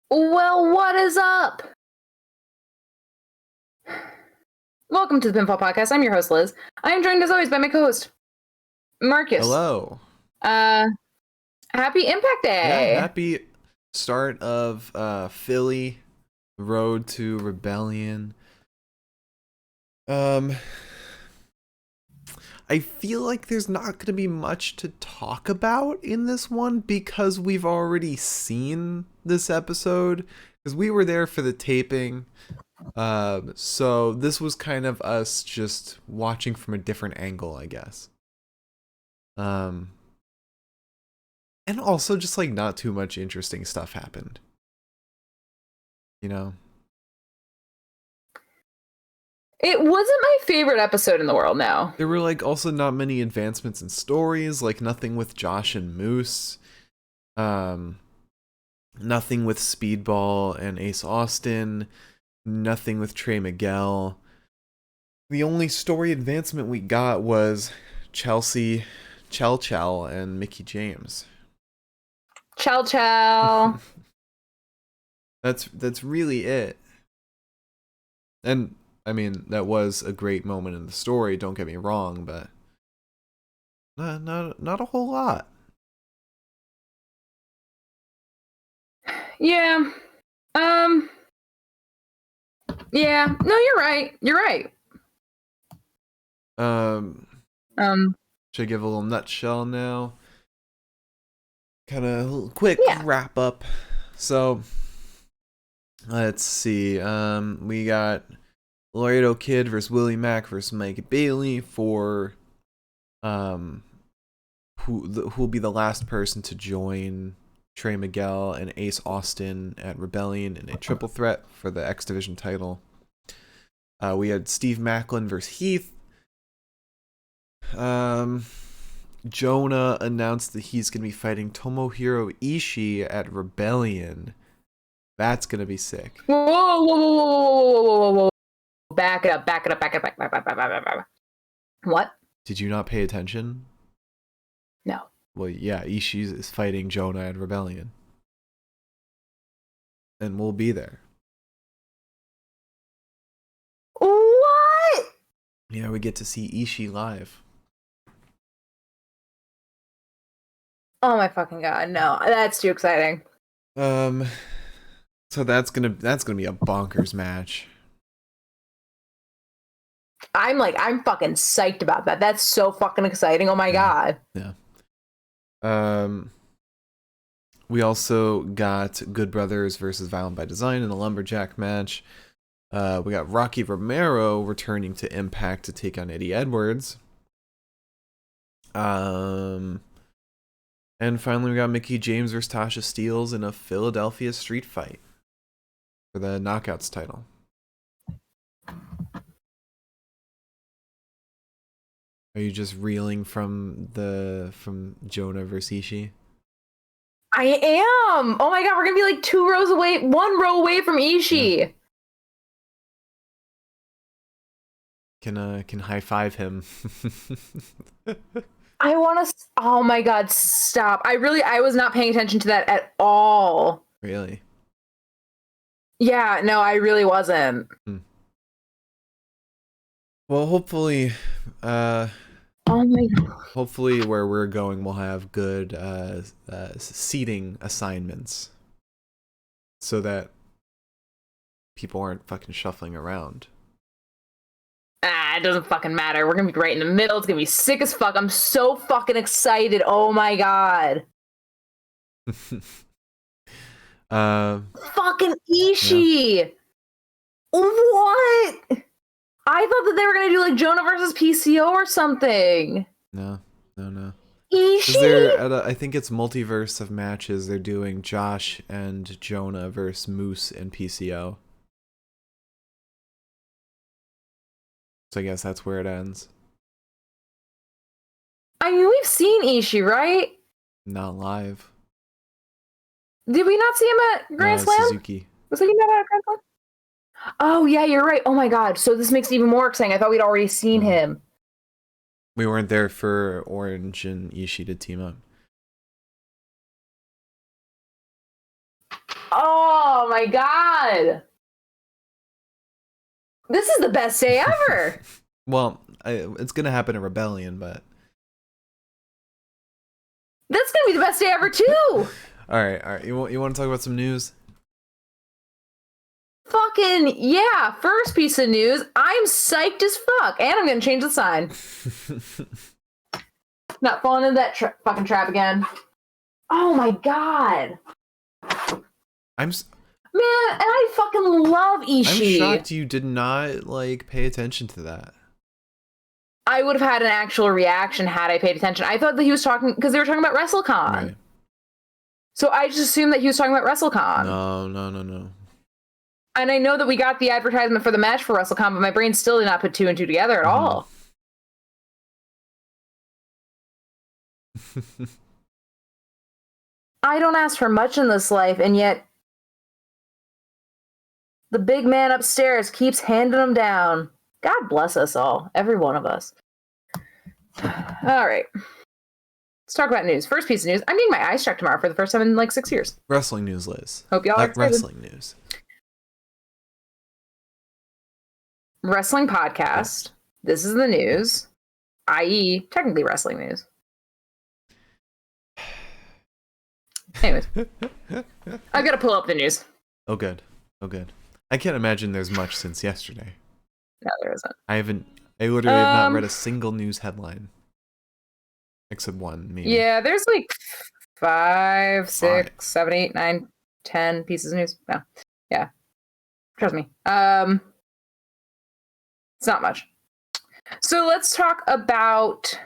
Well, what is up? Welcome to the Pinfall Podcast. I'm your host, Liz. I am joined as always by my co-host, Marcus. Hello. Happy Impact Day. Yeah, happy start of Philly Road to Rebellion. I feel like there's not going to be much to talk about in this one because we've already seen this episode because we were there for the taping. So this was kind of us just watching from a different angle, I guess. And also just like not too much interesting stuff happened. You know? It wasn't my favorite episode in the world now. There were like also not many advancements in stories, like nothing with Josh and Moose. Nothing with Speedball and Ace Austin. Nothing with Trey Miguel. The only story advancement we got was Chelsea, Chell, and Mickie James. Chow. That's really it. And I mean, that was a great moment in the story, don't get me wrong, but not a whole lot. Yeah. Yeah. No, you're right. Should I give a little nutshell now? Kind of quick wrap up. So, let's see. We got Laredo Kid versus Willie Mack versus Mike Bailey for who'll be the last person to join Trey Miguel and Ace Austin at Rebellion in a triple threat for the X Division title. We had Steve Macklin versus Heath. Jonah announced that he's going to be fighting Tomohiro Ishii at Rebellion. That's going to be sick. Whoa. Back it up. What? Did you not pay attention? No. Well, yeah, Ishii is fighting Jonah at Rebellion. And we'll be there. What? Yeah, we get to see Ishii live. Oh my fucking god, no. That's too exciting. So that's gonna be a bonkers match. I'm fucking psyched about that. That's so fucking exciting. Oh my god. Yeah. We also got Good Brothers versus Violent by Design in a lumberjack match. We got Rocky Romero returning to Impact to take on Eddie Edwards. And finally, we got Mickie James versus Tasha Steelz in a Philadelphia street fight for the Knockouts title. Are you just reeling from Jonah versus Ishii? I am. Oh my god, we're gonna be like 1 row away from Ishii. Yeah. Can high five him. I want to. Oh my god, stop! I was not paying attention to that at all. Really? Yeah, no, I really wasn't. Well, hopefully, oh my god. Hopefully, where we're going, we'll have good seating assignments, so that people aren't fucking shuffling around. It doesn't fucking matter. We're gonna be right in the middle. It's gonna be sick as fuck. I'm so fucking excited. Oh my god. Fucking Ishii. Yeah. What? I thought that they were gonna do like Jonah versus PCO or something. No. Ishii? I think it's multiverse of matches. They're doing Josh and Jonah versus Moose and PCO. So I guess that's where it ends. I mean, we've seen Ishii, right? Not live. Did we not see him at Grand Slam? Suzuki. Was he not at Grand Slam? Oh, yeah, you're right. Oh my god. So this makes it even more exciting. I thought we'd already seen him. We weren't there for Orange and Ishii to team up. Oh, Oh my god. This is the best day ever. Well, it's gonna happen in Rebellion, but That's gonna be the best day ever too. all right. You want to talk about some news? Fucking yeah. First piece of news. I'm psyched as fuck. And I'm gonna change the sign. Not falling into that fucking trap again. Oh my god. Man, and I fucking love Ishii. I'm shocked you did not like pay attention to that. I would have had an actual reaction had I paid attention. I thought that he was talking because they were talking about WrestleCon. Right. So I just assumed that he was talking about WrestleCon. No. And I know that we got the advertisement for the match for WrestleCon, but my brain still did not put 2 and 2 together at all. I don't ask for much in this life, and yet the big man upstairs keeps handing them down. God bless us all, every one of us. All right. Let's talk about news. First piece of news. I'm getting my eyes checked tomorrow for the first time in like 6 years. Wrestling news, Liz. Hope y'all are excited. Wrestling news. Wrestling podcast. This is the news, i.e., technically wrestling news. Anyways, I've got to pull up the news. Oh, good. I can't imagine there's much since yesterday. No, there isn't. I literally have not read a single news headline. Except one, maybe. Yeah, there's like 5, 6, 7, 8, 9, 10 pieces of news. No. Yeah. Trust me. It's not much. So let's talk about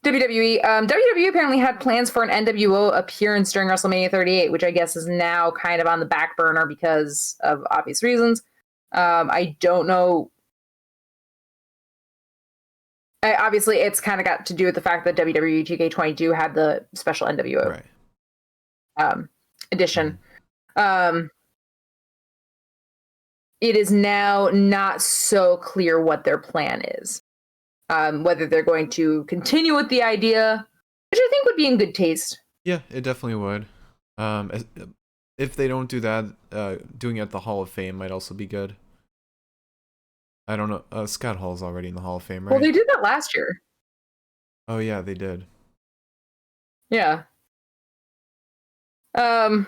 WWE. WWE apparently had plans for an NWO appearance during WrestleMania 38, which I guess is now kind of on the back burner because of obvious reasons. I don't know. Obviously, it's kind of got to do with the fact that WWE 2K22 had the special NWO edition. It is now not so clear what their plan is. Whether they're going to continue with the idea, which I think would be in good taste. Yeah, it definitely would. If they don't do that, doing it at the Hall of Fame might also be good. I don't know. Scott Hall's already in the Hall of Fame, right? Well, they did that last year. Oh yeah, they did. Yeah. So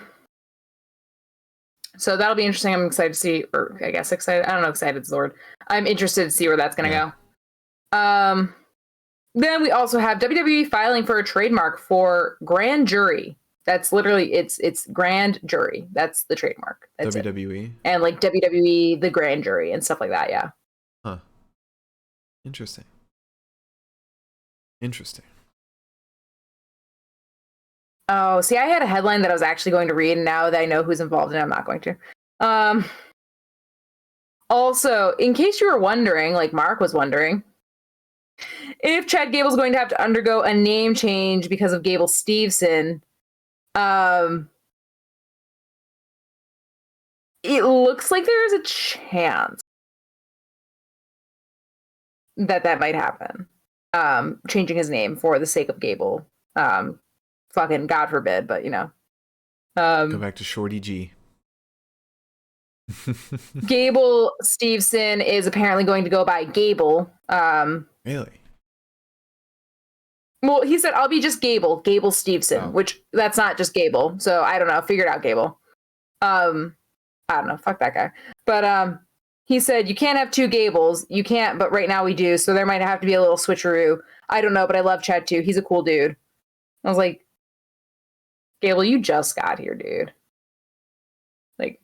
that'll be interesting. I'm excited to see, or I guess excited. I don't know, excited is the word. I'm interested to see where that's going to go. Then we also have WWE filing for a trademark for Grand Jury. That's literally, it's Grand Jury. That's the trademark. That's WWE? it. And like WWE, the Grand Jury and stuff like that, yeah. Huh. Interesting. Oh, see, I had a headline that I was actually going to read, and now that I know who's involved in it, I'm not going to. Also, in case you were wondering, like Mark was wondering, if Chad Gable's going to have to undergo a name change because of Gable Steveson, it looks like there is a chance that might happen. Changing his name for the sake of Gable. Fucking God forbid, but you know. Go back to Shorty G. Gable Steveson is apparently going to go by Gable. Really? Well, he said, I'll be just Gable Steveson, which that's not just Gable. So I don't know. Figure it out, Gable. I don't know. Fuck that guy. But he said, you can't have two Gables. You can't, but right now we do. So there might have to be a little switcheroo. I don't know, but I love Chad too. He's a cool dude. I was like, Gable, you just got here, dude. Like,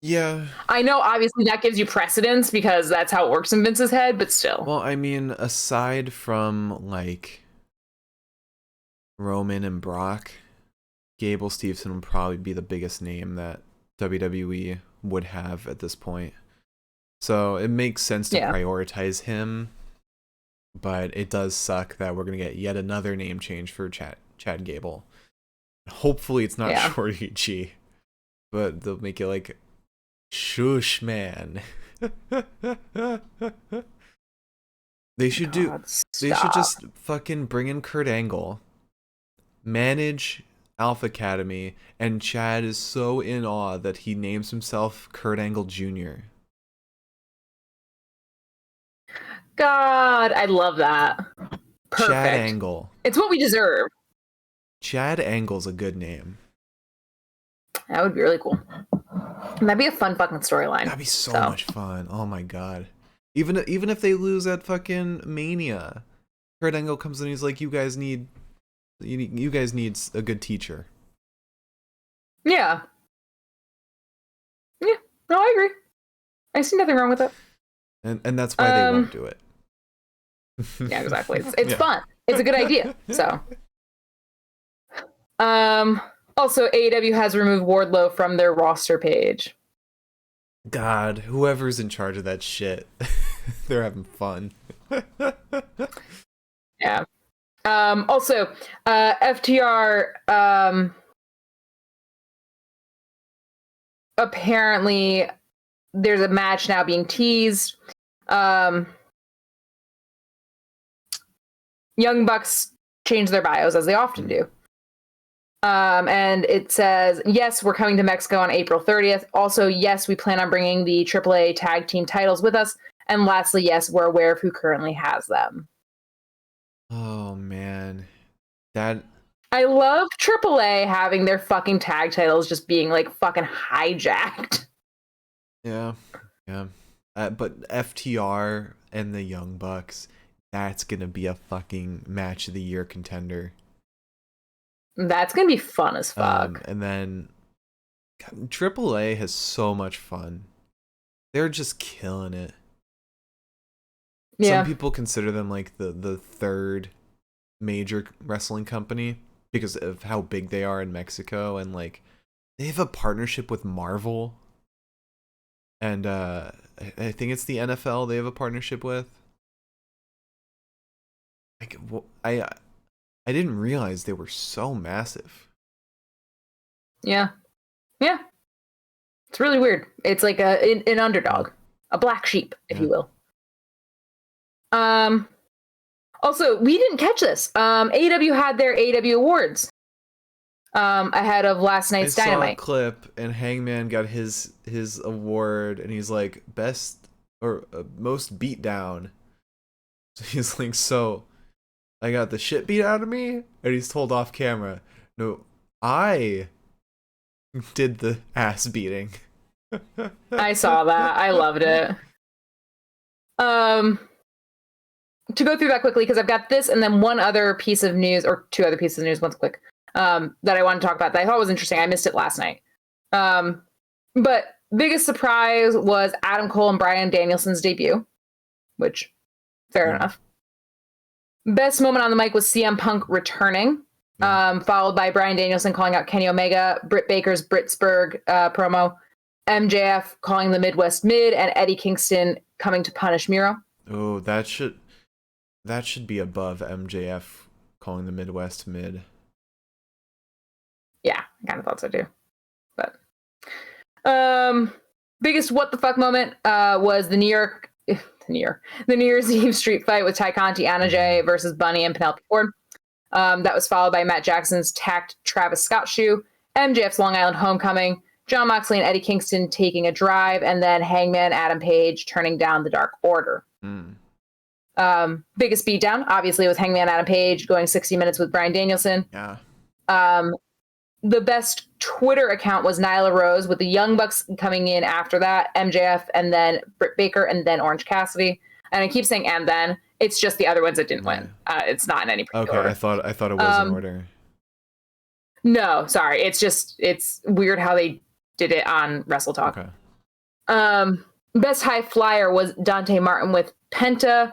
yeah. I know, obviously, that gives you precedence because that's how it works in Vince's head, but still. Well, I mean, aside from, like, Roman and Brock, Gable Steveson would probably be the biggest name that WWE would have at this point. So it makes sense to prioritize him, but it does suck that we're going to get yet another name change for Chad Gable. Hopefully it's not Shorty G, but they'll make it like Shush Man. They should They should just fucking bring in Kurt Angle, manage Alpha Academy, and Chad is so in awe that he names himself Kurt Angle Jr. God, I love that. Perfect. Chad Angle. It's what we deserve. Chad Angle's a good name. That would be really cool. That'd be a fun fucking storyline. That'd be so much fun. Oh my god. Even if they lose at fucking Mania, Kurt Angle comes in and he's like, you guys need a good teacher. Yeah. Yeah. No, I agree. I see nothing wrong with it. And that's why they won't do it. Yeah, exactly. It's fun. It's a good idea. So also AEW has removed Wardlow from their roster page. God, whoever's in charge of that shit, they're having fun. Yeah. Also, FTR, apparently there's a match now being teased. Young Bucks change their bios as they often do. And it says, yes, we're coming to Mexico on April 30th. Also, yes, we plan on bringing the AAA tag team titles with us. And lastly, yes, we're aware of who currently has them. Oh, man. That... I love AAA having their fucking tag titles just being, like, fucking hijacked. Yeah. But FTR and the Young Bucks, that's gonna be a fucking match of the year contender. That's gonna be fun as fuck. And then God, AAA has so much fun. They're just killing it. Yeah. Some people consider them like the third major wrestling company because of how big they are in Mexico, and like they have a partnership with Marvel. And I think it's the NFL they have a partnership with. Like, I didn't realize they were so massive. Yeah. It's really weird. It's like an underdog, a black sheep, if you will. Also, we didn't catch this. AEW had their AEW awards ahead of last night's Dynamite. I saw a clip, and Hangman got his award, and he's like best or most beat down. So he's like, so I got the shit beat out of me, and he's told off camera, no, I did the ass beating. I saw that. I loved it. To go through that quickly, because I've got this and then one other piece of news, or two other pieces of news, one's quick, that I want to talk about that I thought was interesting. I missed it last night. But biggest surprise was Adam Cole and Bryan Danielson's debut, which, fair enough. Best moment on the mic was CM Punk returning, followed by Bryan Danielson calling out Kenny Omega, Britt Baker's Britsburg promo, MJF calling the Midwest Mid, and Eddie Kingston coming to punish Miro. Oh, that should be above MJF calling the Midwest Mid. Yeah, I kind of thought so too. But biggest what the fuck moment was the New Year's Eve street fight with Ty Conti, Anna Jay versus Bunny and Penelope Ford. That was followed by Matt Jackson's tacked Travis Scott shoe, MJF's Long Island homecoming, Jon Moxley and Eddie Kingston taking a drive, and then Hangman Adam Page turning down the Dark Order. Biggest beatdown, obviously, with Hangman Adam Page going 60 minutes with Bryan Danielson. Yeah. The best Twitter account was Nyla Rose, with the Young Bucks coming in after that, MJF, and then Britt Baker, and then Orange Cassidy. And I keep saying and then. It's just the other ones that didn't win. It's not in any particular order. I thought it was in order. No, sorry. It's weird how they did it on Wrestle Talk. Okay. Best high flyer was Dante Martin with Penta,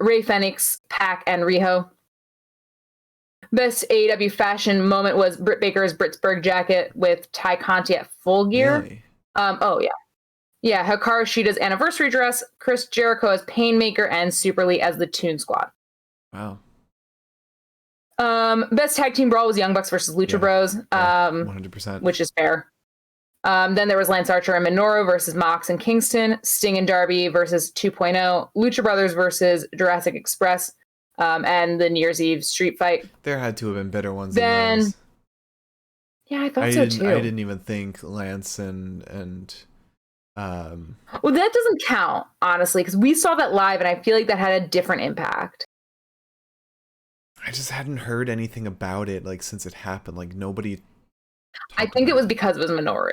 Ray Fenix, Pac, and Riho. Best AEW fashion moment was Britt Baker's Britsburg jacket with Ty Conti at Full Gear. Really? Oh, yeah. Yeah, Hikaru Shida's anniversary dress, Chris Jericho as Painmaker, and Super Lee as the Toon Squad. Wow. Best tag team brawl was Young Bucks versus Lucha Bros. 100%. Which is fair. Then there was Lance Archer and Minoru versus Mox and Kingston, Sting and Darby versus 2.0, Lucha Brothers versus Jurassic Express, and the New Year's Eve street fight. There had to have been better ones then than those. Yeah, I thought so too. I didn't even think Lance and Well, that doesn't count, honestly, because we saw that live, and I feel like that had a different impact. I just hadn't heard anything about it like since it happened. Like nobody. I think it was because it was Minoru.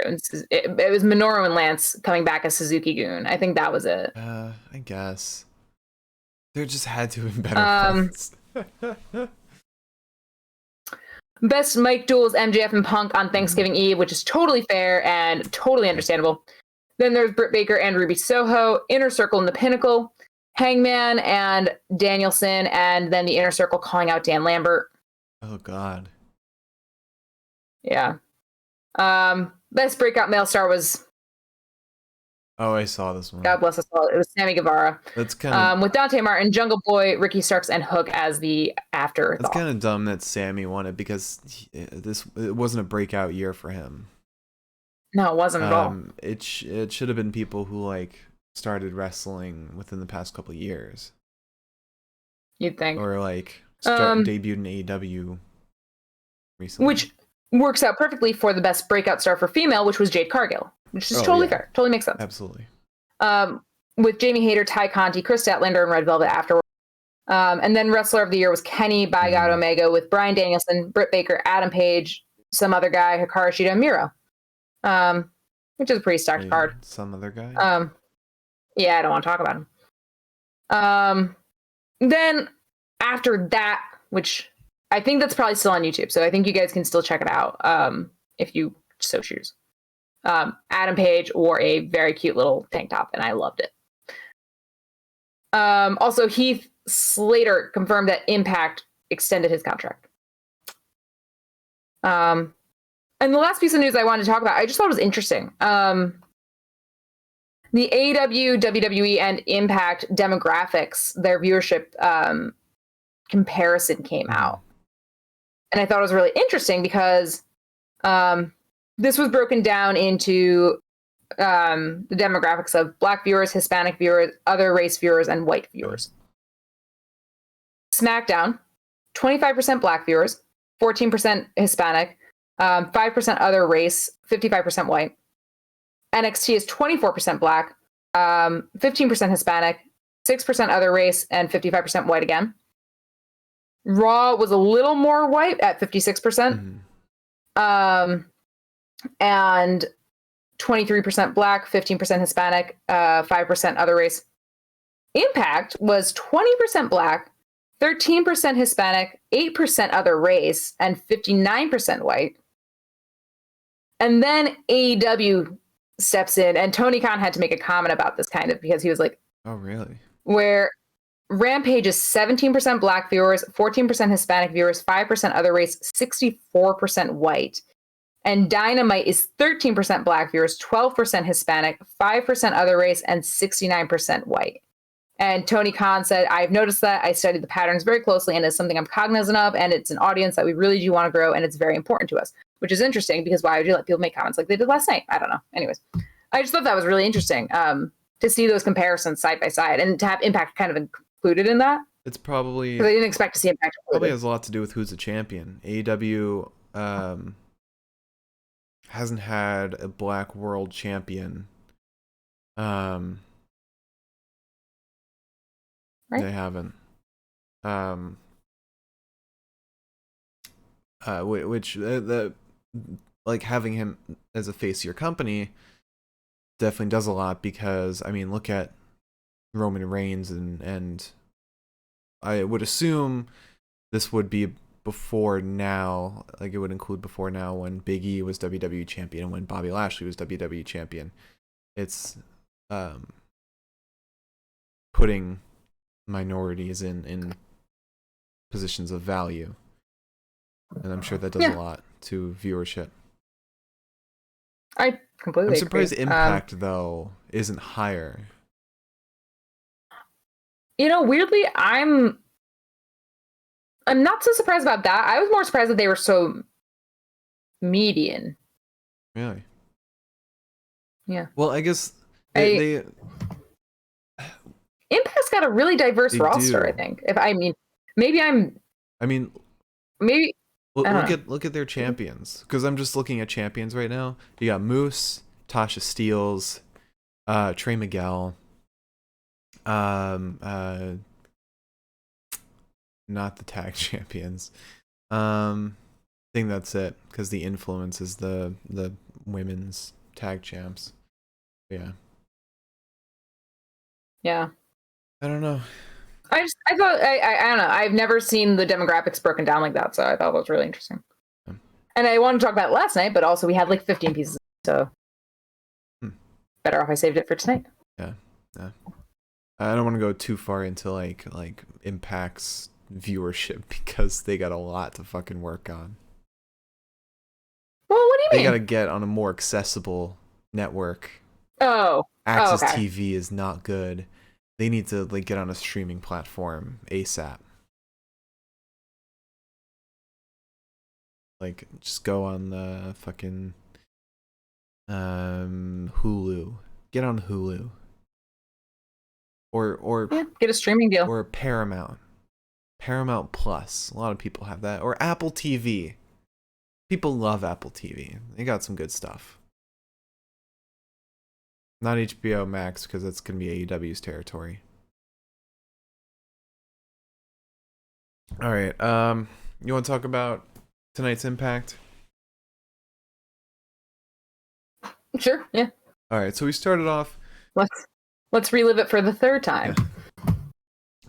It was Minoru and Lance coming back as Suzuki-gun. I think that was it. I guess there just had to have been better parts. Best mic duels, MJF and Punk on Thanksgiving Eve, which is totally fair and totally understandable. Then there's Britt Baker and Ruby Soho, Inner Circle and the Pinnacle, Hangman and Danielson, and then the Inner Circle calling out Dan Lambert. Oh God. Yeah. Best breakout male star was. Oh, I saw this one. God bless us all. It was Sammy Guevara. That's kind of with Dante Martin, Jungle Boy, Ricky Starks, and Hook as the afterthought. That's kind of dumb that Sammy won it because it wasn't a breakout year for him. No, it wasn't at all. It should have been people who like started wrestling within the past couple of years. You'd think, or like debuted in AEW recently, which works out perfectly for the best breakout star for female, which was Jade Cargill, which is totally fair, totally makes sense. Absolutely. With Jamie Hayter, Ty Conti, Chris Statlander, and Red Velvet afterward. And then Wrestler of the Year was Kenny by God Omega with Bryan Danielson, Britt Baker, Adam Page, some other guy, Hikaru Shida, and Miro. Which is a pretty stacked card. Some other guy? Yeah, I don't want to talk about him. Then after that, which I think that's probably still on YouTube, so I think you guys can still check it out if you so choose. Adam Page wore a very cute little tank top, and I loved it. Also, Heath Slater confirmed that Impact extended his contract. And the last piece of news I wanted to talk about, I just thought it was interesting. The AEW, WWE, and Impact demographics, their viewership comparison came out. And I thought it was really interesting because this was broken down into the demographics of Black viewers, Hispanic viewers, other race viewers, and white viewers. SmackDown, 25% Black viewers, 14% Hispanic, 5% other race, 55% white. NXT is 24% Black, 15% Hispanic, 6% other race, and 55% white again. Raw was a little more white at 56%. And 23% Black, 15% Hispanic, 5% other race. Impact was 20% Black, 13% Hispanic, 8% other race, and 59% white. And then AEW steps in, and Tony Khan had to make a comment about this kind of because he was like, "Oh, really?" Where Rampage is 17% Black viewers, 14% Hispanic viewers, 5% other race, 64% white. And Dynamite is 13% Black viewers, 12% Hispanic, 5% other race, and 69% white. And Tony Khan said, I've noticed that. I studied the patterns very closely, and it's something I'm cognizant of, and it's an audience that we really do want to grow, and it's very important to us, which is interesting because why would you let people make comments like they did last night? I don't know. Anyways, I just thought that was really interesting to see those comparisons side by side and to have Impact kind of included in that. It's probably... Because I didn't expect to see Impact included. Probably has a lot to do with who's the champion. AEW hasn't had a Black world champion. Right? They haven't. Which like having him as a face of your company definitely does a lot because I mean look at Roman Reigns and I would assume this would be before now, like it would include before now when Big E was WWE champion and when Bobby Lashley was WWE champion. It's putting minorities in positions of value, and I'm sure that does a lot to viewership. I completely I'm surprised agree. Impact though isn't higher. You know, weirdly, I'm not so surprised about that. I was more surprised that they were so median. Really? Yeah. Well, I guess they Impact's got a really diverse roster, I think. Maybe Look, I don't know. look at their champions, because I'm just looking at champions right now. You got Moose, Tasha Steelz, Trey Miguel, um, uh, not the tag champions. I think that's it, because the influence is the women's tag champs. Yeah. Yeah. I don't know. I thought I don't know. I've never seen the demographics broken down like that, so I thought it was really interesting. And I wanted to talk about it last night, but also we had like 15 pieces, so better off I saved it for tonight. Yeah. I don't want to go too far into like Impact's viewership, because they got a lot to fucking work on. Well, what do you mean? They gotta get on a more accessible network. Access okay. TV is not good. They need to like get on a streaming platform ASAP. Like, just go on the fucking Hulu. Get on Hulu. Or get a streaming deal. Or Paramount. Paramount Plus. A lot of people have that. Or Apple TV. People love Apple TV. They got some good stuff. Not HBO Max, because that's going to be AEW's territory. Alright, you want to talk about tonight's Impact? Sure, yeah. Alright, so we started off... Let's relive it for the third time. Yeah.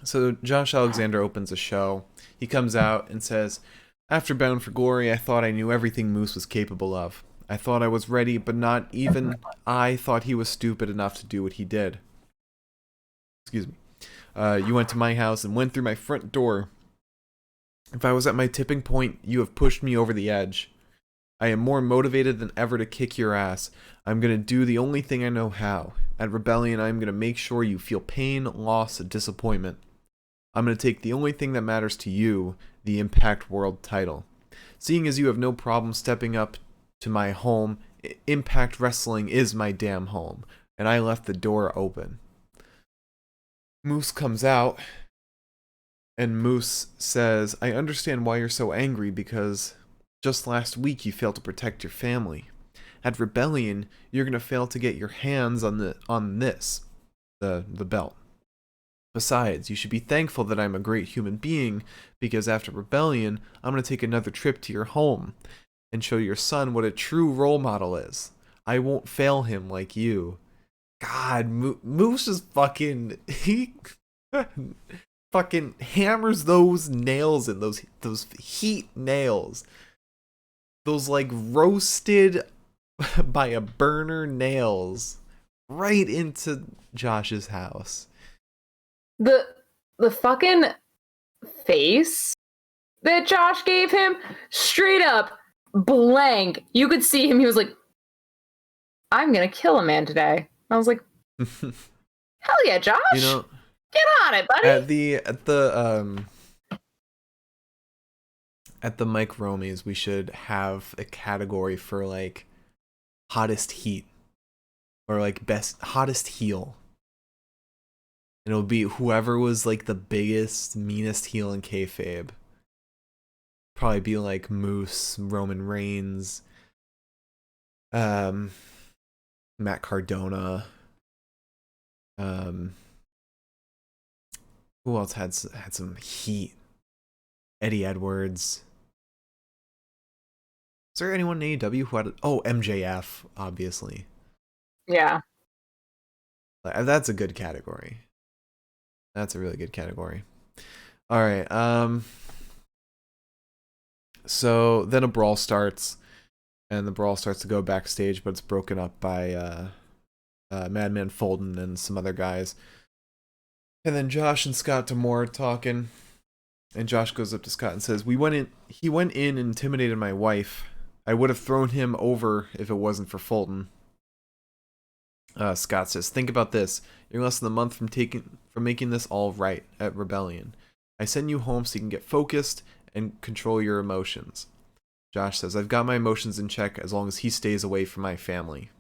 So Josh Alexander opens a show. He comes out and says, "After Bound for Glory, I thought I knew everything Moose was capable of. I thought I was ready, but not even I thought he was stupid enough to do what he did. Excuse me. You went to my house and went through my front door. If I was at my tipping point, you have pushed me over the edge. I am more motivated than ever to kick your ass. I'm going to do the only thing I know how. At Rebellion, I'm going to make sure you feel pain, loss, and disappointment. I'm going to take the only thing that matters to you, the Impact World title. Seeing as you have no problem stepping up to my home, Impact Wrestling is my damn home, and I left the door open." Moose comes out, and Moose says, "I understand why you're so angry, because just last week you failed to protect your family. At Rebellion, you're going to fail to get your hands on this, the belt. Besides, you should be thankful that I'm a great human being, because after Rebellion, I'm going to take another trip to your home and show your son what a true role model is. I won't fail him like you." God, Moose is fucking... He fucking hammers those nails in, those heat nails. Those, like, roasted by a burner nails right into Josh's house. The fucking face that Josh gave him, straight up blank. You could see him. He was like, "I'm gonna kill a man today." I was like, hell yeah, Josh. You know, get on it, buddy. At the Mike Romies, we should have a category for like hottest heat, or like best hottest heel. And it'll be whoever was like the biggest, meanest heel in kayfabe. Probably be like Moose, Roman Reigns, Matt Cardona. Who else had some heat? Eddie Edwards. Is there anyone in AEW who had... Oh, MJF, obviously. Yeah. That's a good category. That's a really good category. All right. So then a brawl starts, and the brawl starts to go backstage, but it's broken up by Madman Fulton and some other guys. And then Josh and Scott D'Amore are talking, and Josh goes up to Scott and says, he went in and intimidated my wife. I would have thrown him over if it wasn't for Fulton." Scott says, "Think about this. You're less than a month from making this all right at Rebellion. I sent you home so you can get focused and control your emotions." Josh says, "I've got my emotions in check as long as he stays away from my family."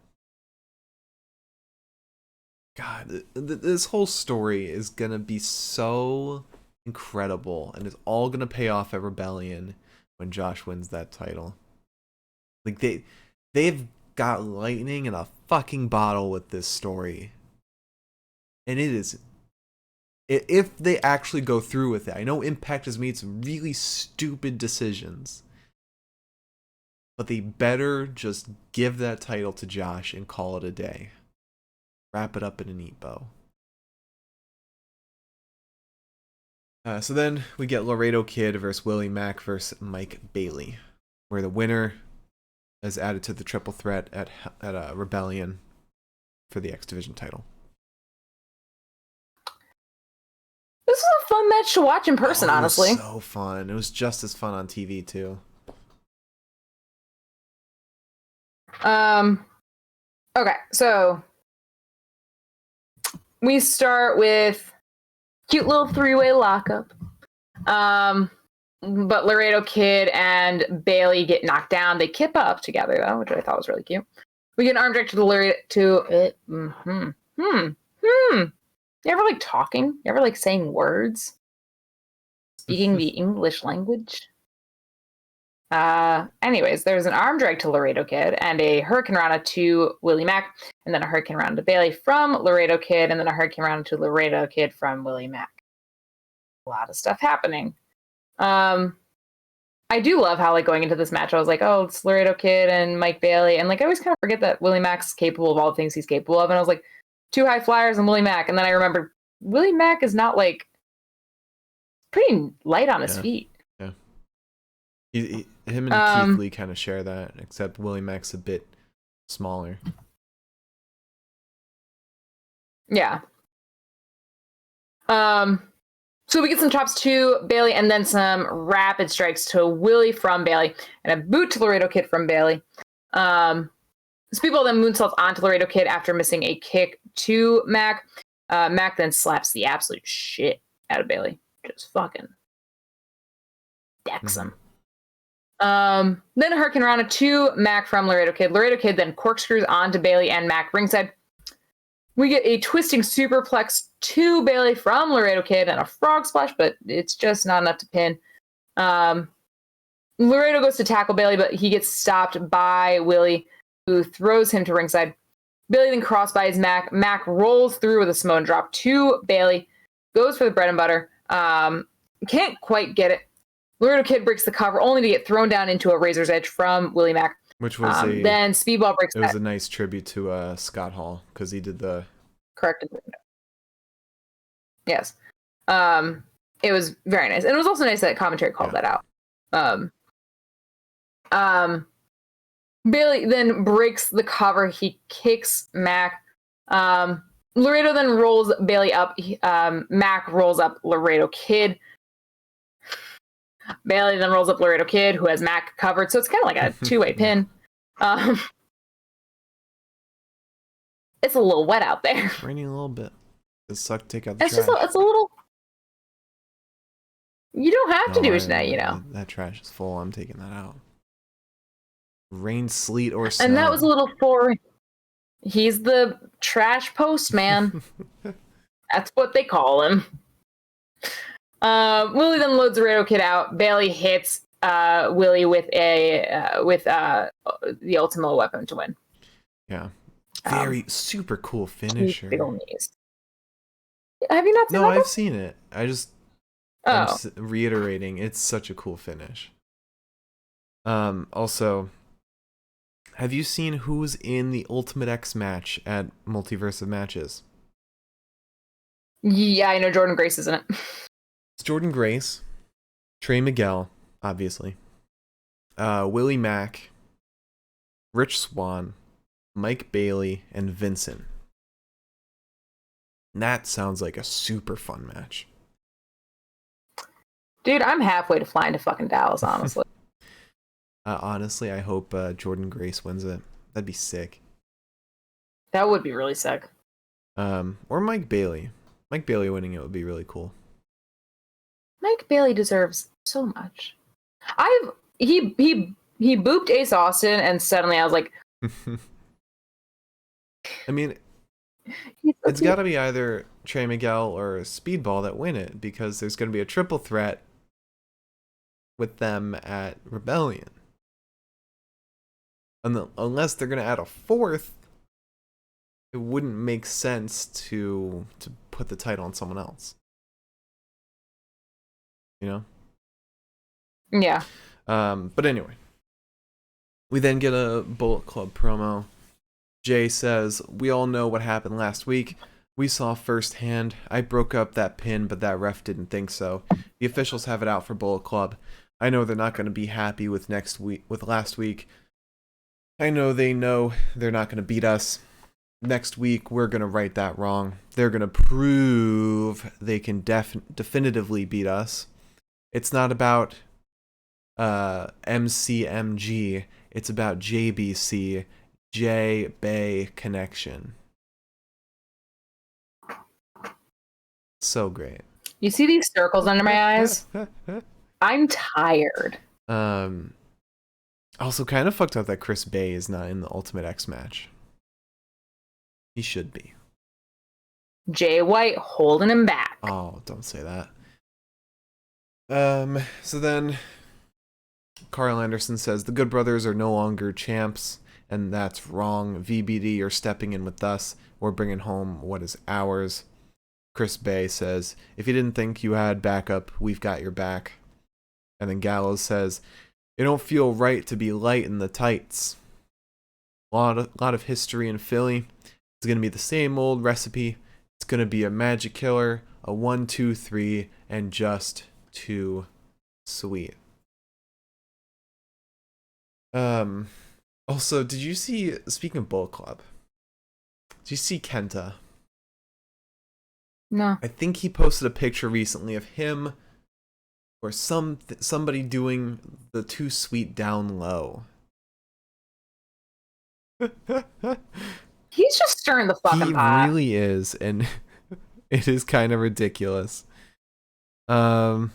God, this whole story is gonna be so incredible, and it's all gonna pay off at Rebellion. when Josh wins that title. Like they've got lightning in a fucking bottle with this story. And it is, if they actually go through with it, I know Impact has made some really stupid decisions, but they better just give that title to Josh and call it a day. Wrap it up in a neat bow. So then we get Laredo Kid versus Willie Mack versus Mike Bailey, where the winner is added to the triple threat at Rebellion for the X Division title. This was a fun match to watch in person, honestly. It was so fun. It was just as fun on TV, too. Okay, so we start with cute little three-way lockup. But Laredo Kid and Bailey get knocked down. They kip up together, though, which I thought was really cute. We get an arm drag to the Laredo You ever like talking? You ever like saying words? Speaking the English language? Anyways, there's an arm drag to Laredo Kid and a Hurricane Rana to Willie Mack, and then a Hurricane Rana to Bailey from Laredo Kid, and then a Hurricane Rana to Laredo Kid from Willie Mack. A lot of stuff happening. I do love how, like, going into this match, I was like, oh, it's Laredo Kid and Mike Bailey, and like I always kind of forget that Willie Mack's capable of all the things he's capable of, and I was like, two high flyers and Willie Mack, and then I remembered Willie Mack is not like pretty light on his feet. Yeah. Him and Keith Lee kind of share that, except Willie Mack's a bit smaller. Yeah. So we get some chops to Bailey and then some rapid strikes to Willie from Bailey and a boot to Laredo Kid from Bailey. Speedball then moonsaults onto Laredo Kid after missing a kick to Mack. Mack then slaps the absolute shit out of Bailey. Just fucking decks him. Then a Hurricane Rana to Mack from Laredo Kid. Laredo Kid then corkscrews onto Bailey and Mack ringside. We get a twisting superplex to Bailey from Laredo Kid and a frog splash, but it's just not enough to pin. Laredo goes to tackle Bailey, but he gets stopped by Willie, who throws him to ringside. Bailey then crossbodies Mack. Mack rolls through with a Samoan drop to Bailey, goes for the bread and butter. Can't quite get it. Laredo Kid breaks the cover, only to get thrown down into a razor's edge from Willie Mack. Which was then Speedball breaks. It was a nice tribute to Scott Hall because he did the correct. Yes, it was very nice, and it was also nice that commentary called that out. Bailey then breaks the cover. He kicks Mack. Laredo then rolls Bailey up. Mack rolls up Laredo Kid. Bailey then rolls up Laredo Kid, who has Mack covered. So it's kind of like a two-way pin. It's a little wet out there. It's raining a little bit. It sucked. Take out the trash. It's a little. You don't have to do it tonight, you know. That trash is full. I'm taking that out. Rain, sleet, or snow. And that was a little for. He's the trash postman. That's what they call him. Willie then loads Laredo Kid out. Bailey hits Willie with the ultimate weapon to win. Yeah, very super cool finisher. Big old knees. Have you not seen No, that? I've seen it. I'm just reiterating. It's such a cool finish. Also, have you seen who's in the Ultimate X match at Multiverse of Matches? Yeah, I know Jordan Grace is in it. It's Jordan Grace, Trey Miguel, obviously, Willie Mack, Rich Swann, Mike Bailey, and Vincent. And that sounds like a super fun match. Dude, I'm halfway to flying to fucking Dallas, honestly. Honestly, I hope Jordan Grace wins it. That'd be sick. That would be really sick. Or Mike Bailey. Mike Bailey winning it would be really cool. Mike Bailey deserves so much. He booped Ace Austin, and suddenly I was like, I mean, it's got to be either Trey Miguel or Speedball that win it, because there's going to be a triple threat with them at Rebellion. Unless they're going to add a fourth, it wouldn't make sense to put the title on someone else. You know? Yeah. But anyway. We then get a Bullet Club promo. Jay says, "We all know what happened last week. We saw firsthand. I broke up that pin, but that ref didn't think so. The officials have it out for Bullet Club. I know they're not going to be happy with last week. I know they're not going to beat us. Next week, we're going to right that wrong. They're going to prove they can definitively beat us. It's not about MCMG. It's about JBC, J-Bay Connection." So great. You see these circles under my eyes? I'm tired. Also kind of fucked up that Chris Bay is not in the Ultimate X match. He should be. Jay White holding him back. Oh, don't say that. So then Carl Anderson says the Good Brothers are no longer champs, and that's wrong. VBD are stepping in with us. We're bringing home what is ours. Chris Bay says, "If you didn't think you had backup, we've got your back." And then Gallows says, "It don't feel right to be light in the tights." A lot of history in Philly. It's going to be the same old recipe. It's going to be a magic killer, a 1, 2, 3, and just too sweet. Also, did you see, speaking of Bullet Club, did you see Kenta? No. I think he posted a picture recently of him or somebody doing the too sweet down low. He's just stirring the fucking pot. He really is, and it is kind of ridiculous. Let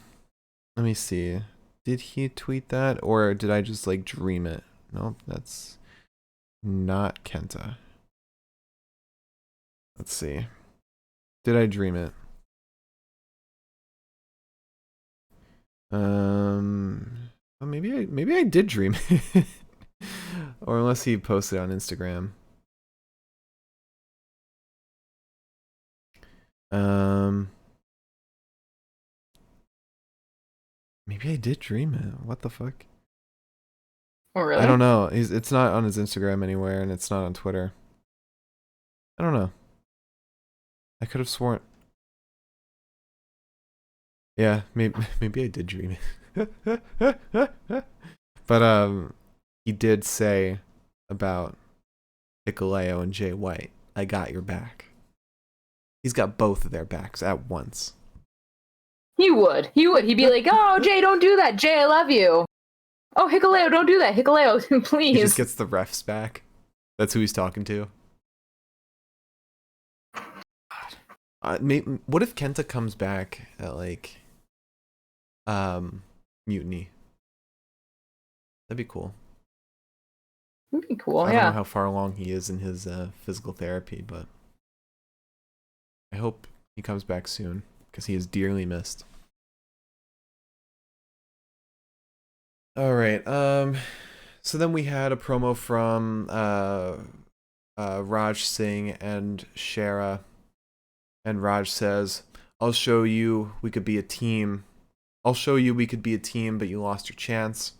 me see. Did he tweet that, or did I just like dream it? Nope, that's not Kenta. Let's see. Did I dream it? Well, maybe I did dream it. Or unless he posted it on Instagram. Maybe I did dream it. What the fuck? Oh, really? I don't know. It's not on his Instagram anywhere, and it's not on Twitter. I don't know. I could have sworn. Yeah, maybe I did dream it. But he did say about Hikuleo and Jay White, "I got your back." He's got both of their backs at once. He would. He'd be like, "Oh, Jay, don't do that. Jay, I love you. Oh, Hikuleo, don't do that. Hikuleo, please." He just gets the refs back. That's who he's talking to. What if Kenta comes back at like Mutiny? That'd be cool. That'd be cool. I don't know how far along he is in his physical therapy, but I hope he comes back soon because he is dearly missed. All right. So then we had a promo from Raj Singh and Shara, and Raj says, "I'll show you we could be a team. I'll show you we could be a team, but you lost your chance."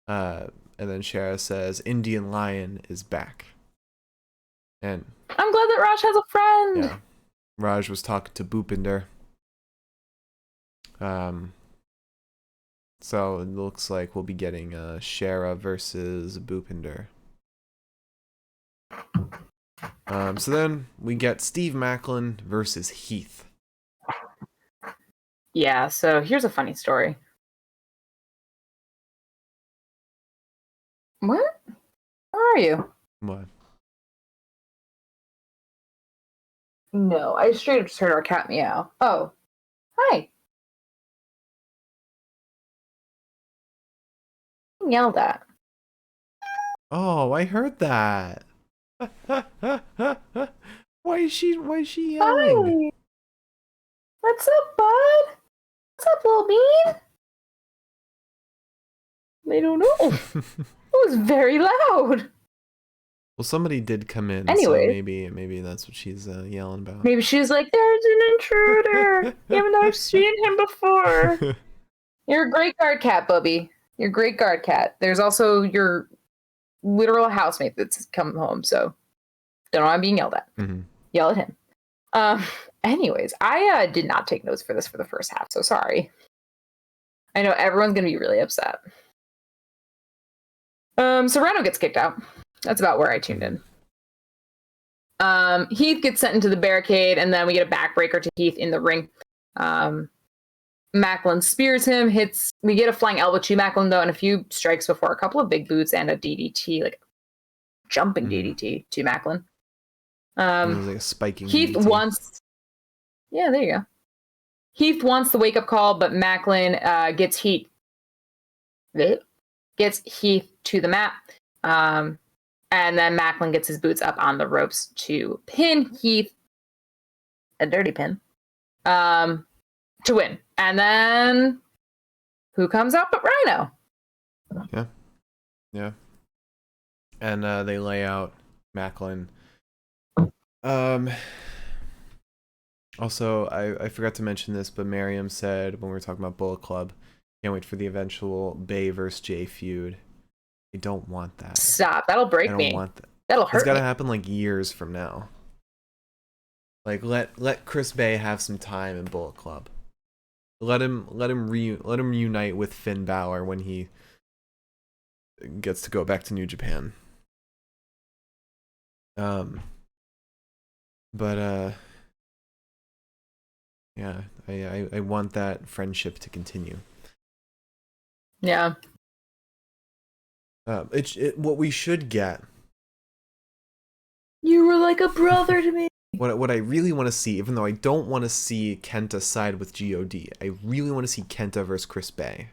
And then Shara says, "Indian Lion is back." And I'm glad that Raj has a friend. yeah, Raj was talking to Bhupinder. So it looks like we'll be getting Shara versus Bhupinder. So then we get Steve Macklin versus Heath. Yeah, so here's a funny story. What? Where are you? What? No, I straight up just heard our cat meow. Oh, hi. Yelled at. Oh, I heard that. Why is she yelling? Hi. What's up, bud? What's up, little bean? I don't know. It was very loud. Well, somebody did come in, Anyway, so maybe that's what she's yelling about. maybe she's like, "There's an intruder," even though I've seen him before. You're a great guard cat, Bubby. You're a great guard cat. There's also your literal housemate that's come home, so don't know why I'm being yelled at. Mm-hmm. Yell at him. Anyways, I did not take notes for this for the first half, so sorry. I know everyone's gonna be really upset. Serrano gets kicked out. That's about where I tuned in. Heath gets sent into the barricade, and then we get a backbreaker to Heath in the ring. Macklin spears him, hits. We get a flying elbow to Macklin, though, and a few strikes before a couple of big boots and a DDT, like jumping DDT to Macklin. It was like a spiking Heath DDT. wants... Yeah, there you go. Heath wants the wake-up call, but Macklin gets Heath to the mat. And then Macklin gets his boots up on the ropes to pin Heath, a dirty pin, to win. And then who comes out but Rhino? Yeah. And they lay out Macklin. Also, I forgot to mention this, but Miriam said when we were talking about Bullet Club, can't wait for the eventual Bay versus Jay feud. I don't want that. Stop. That'll break me. I don't want that. That'll hurt. It's gotta happen like years from now. Like let Chris Bay have some time in Bullet Club. Let him reunite with Finn Balor when he gets to go back to New Japan. Yeah, I want that friendship to continue. Yeah. What we should get. You were like a brother to me. What I really want to see, even though I don't want to see Kenta side with God, I really want to see Kenta versus Chris Bay.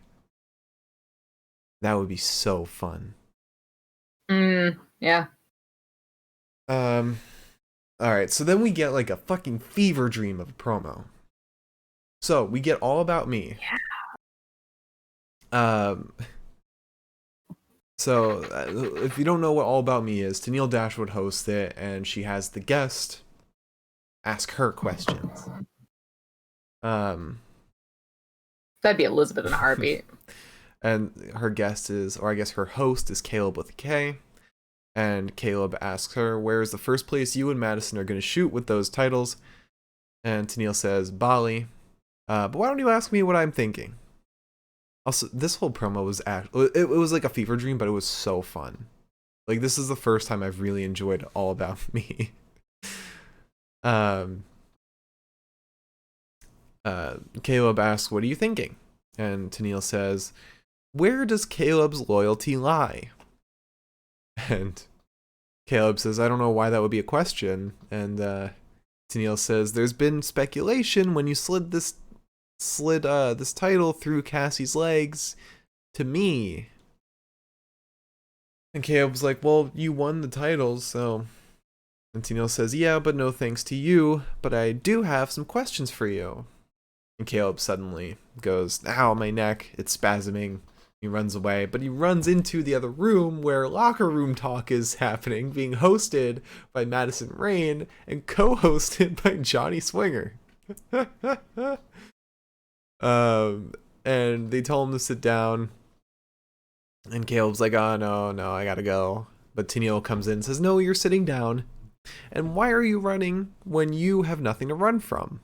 That would be so fun. Yeah. Alright, so then we get like a fucking fever dream of a promo. So we get All About Me. Yeah. So if you don't know what All About Me is, Tennille Dashwood hosts it, and she has the guest ask her questions. That'd be Elizabeth in a heartbeat. And her guest is, or I guess her host is Caleb with a K. And Caleb asks her, where is the first place you and Madison are going to shoot with those titles? And Tennille says, Bali. But why don't you ask me what I'm thinking? Also, this whole promo was it was like a fever dream, but it was so fun. Like, this is the first time I've really enjoyed All About Me. Caleb asks, what are you thinking? And Tennille says, where does Caleb's loyalty lie? And Caleb says, I don't know why that would be a question. And Tennille says, there's been speculation when you slid this title through Cassie's legs to me. And Caleb's like, well, you won the titles, so... And Tennille says, yeah, but no thanks to you, but I do have some questions for you. And Caleb suddenly goes, ow, my neck, it's spasming. He runs away, but he runs into the other room where locker room talk is happening, being hosted by Madison Rayne and co-hosted by Johnny Swinger. And they tell him to sit down, and Caleb's like, oh no, I gotta go. But Tennille comes in and says, no, you're sitting down. And why are you running when you have nothing to run from?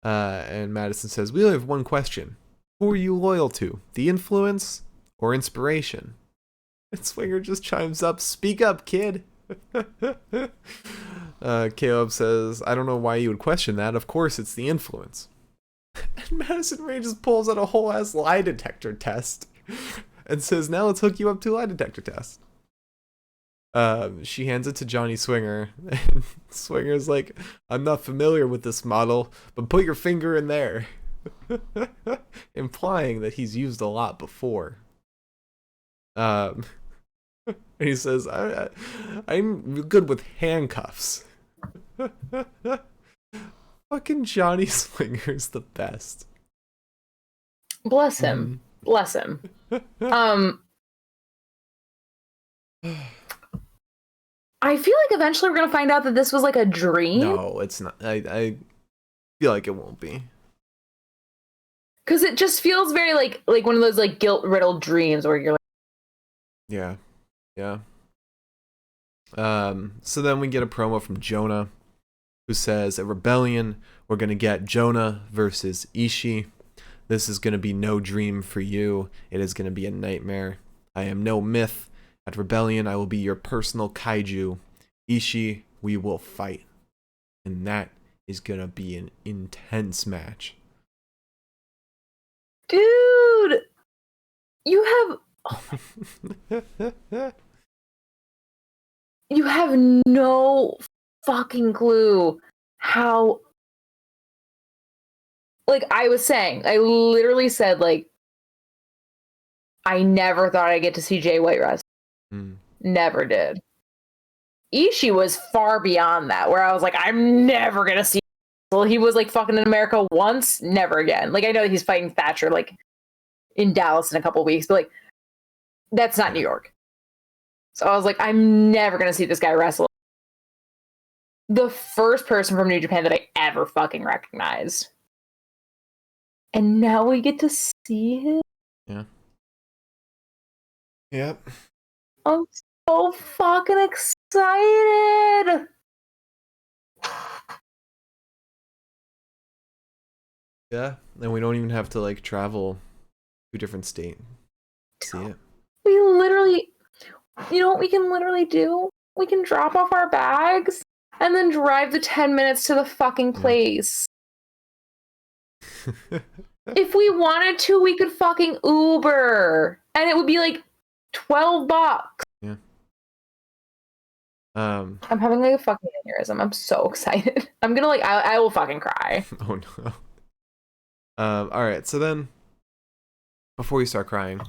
And Madison says, we only have one question. Who are you loyal to? The influence or inspiration? And Swinger just chimes up, speak up, kid. Caleb says, I don't know why you would question that. Of course, it's the influence. And Madison Rayne just pulls out a whole ass lie detector test and says, now let's hook you up to a lie detector test. She hands it to Johnny Swinger, and Swinger's like, I'm not familiar with this model, but put your finger in there. Implying that he's used a lot before. And he says, I'm good with handcuffs. Fucking Johnny Swinger's the best. Bless him. Bless him. I feel like eventually we're gonna find out that this was like a dream. No, it's not. I feel like it won't be. Because it just feels very like one of those like guilt-riddled dreams where you're like, yeah. So then we get a promo from Jonah, who says, at Rebellion, we're gonna get Jonah versus Ishii. This is gonna be no dream for you. It is gonna be a nightmare. I am no myth. At Rebellion, I will be your personal kaiju. Ishii, we will fight. And that is gonna be an intense match. dude, you have no fucking clue how, like I was saying, I literally said, like, I never thought I'd get to see Jay White wrestle. Never did. Ishii was far beyond that, where I was like, I'm never gonna see. Well, he was like fucking in America once, never again. Like I know that he's fighting Thatcher like in Dallas in a couple weeks, but like that's not New York. So I was like, I'm never gonna see this guy wrestle. The first person from New Japan that I ever fucking recognized. And now we get to see him. Yeah. Yep. I'm so fucking excited. Yeah, and we don't even have to like travel to a different state to see it. We literally, you know what we can literally do? We can drop off our bags and then drive the 10 minutes to the fucking place. If we wanted to, we could fucking Uber. And it would be like $12. Yeah. I'm having like a fucking aneurysm. I'm so excited. I'm gonna like, I will fucking cry. Oh no. All right, so then before we start crying,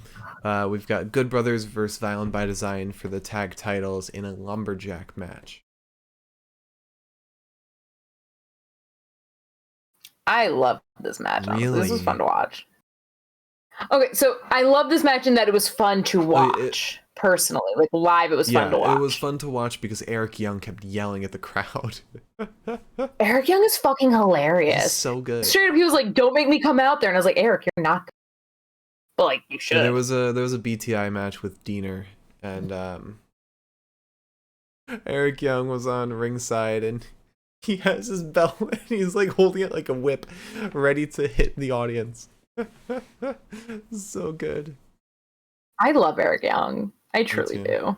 we've got Good Brothers versus Violent by Design for the tag titles in a lumberjack match. I love this match. Honestly. Really? This was fun to watch. Okay, so I love this match in that it was fun to watch. Personally, like live, it was fun to watch. It was fun to watch because Eric Young kept yelling at the crowd. Eric Young is fucking hilarious. He's so good. Straight up, he was like, "Don't make me come out there," and I was like, "Eric, you're not." But like, you should. Yeah, there was a BTI match with Diener, and Eric Young was on ringside, and he has his belt, and he's like holding it like a whip, ready to hit the audience. So good. I love Eric Young. I truly do.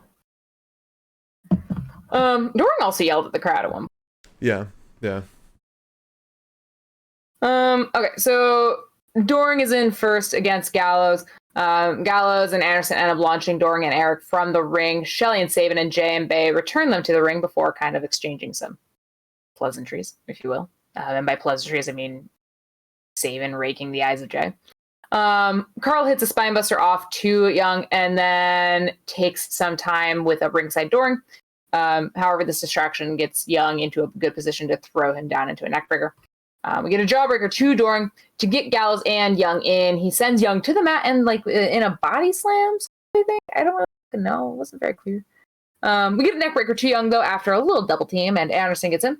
Doring also yelled at the crowd at one point. Yeah. Okay, so Doring is in first against Gallows. Gallows and Anderson end up launching Doring and Eric from the ring. Shelley and Sabin and Jay and Bay return them to the ring before kind of exchanging some pleasantries, if you will. And by pleasantries, I mean Sabin raking the eyes of Jay. Carl hits a spinebuster off to Young and then takes some time with a ringside Doring. However, this distraction gets Young into a good position to throw him down into a neckbreaker. We get a jawbreaker to Doring to get Gallows and Young in. He sends Young to the mat and like in a body slam, I think. I don't really know. It wasn't very clear. We get a neckbreaker to Young though after a little double team, and Anderson gets in.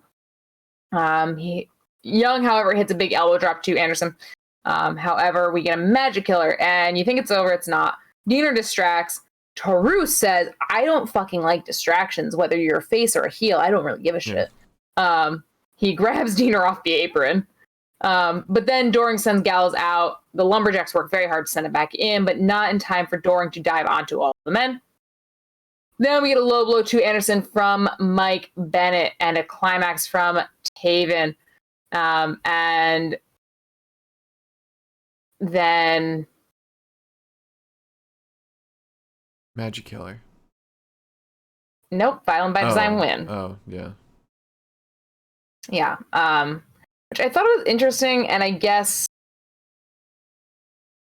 Young, however, hits a big elbow drop to Anderson. However, we get a magic killer, and you think it's over, it's not. Diener distracts. Taru says, I don't fucking like distractions, whether you're a face or a heel. I don't really give a shit. He grabs Diener off the apron. But then Doring sends Gallows out. The Lumberjacks work very hard to send it back in, but not in time for Doring to dive onto all of the men. Then we get a low blow to Anderson from Mike Bennett and a climax from Taven. And then Magic Killer. Nope, Violent by Design win. Oh, yeah. Yeah. Which I thought was interesting, and I guess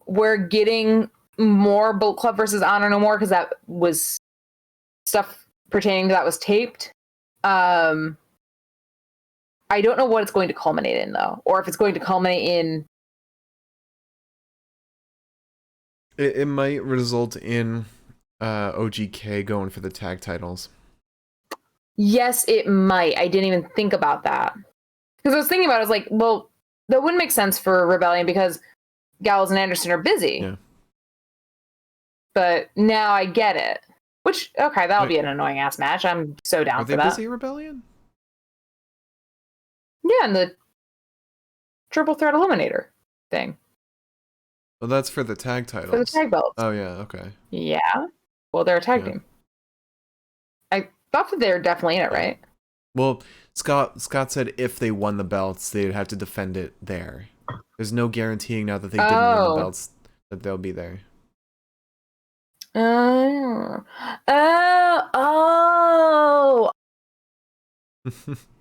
we're getting more Bullet Club versus Honor No More because that was stuff pertaining to that was taped. I don't know what it's going to culminate in though, or if it's going to culminate in It might result in OGK going for the tag titles. Yes, it might. I didn't even think about that. Because I was thinking about it, I was like, well, that wouldn't make sense for Rebellion because Gallows and Anderson are busy. Yeah. But now I get it. Which, okay, that'll be an annoying ass match. I'm so down for that. Are they busy, Rebellion? Yeah, and the Triple Threat Eliminator thing. Well, that's for the tag titles. For the tag belts. Oh, yeah, okay. Yeah. Well, they're a tag team. I thought that they were definitely in it, right? Well, Scott said if they won the belts, they'd have to defend it there. There's no guaranteeing now that they didn't win the belts that they'll be there. Oh,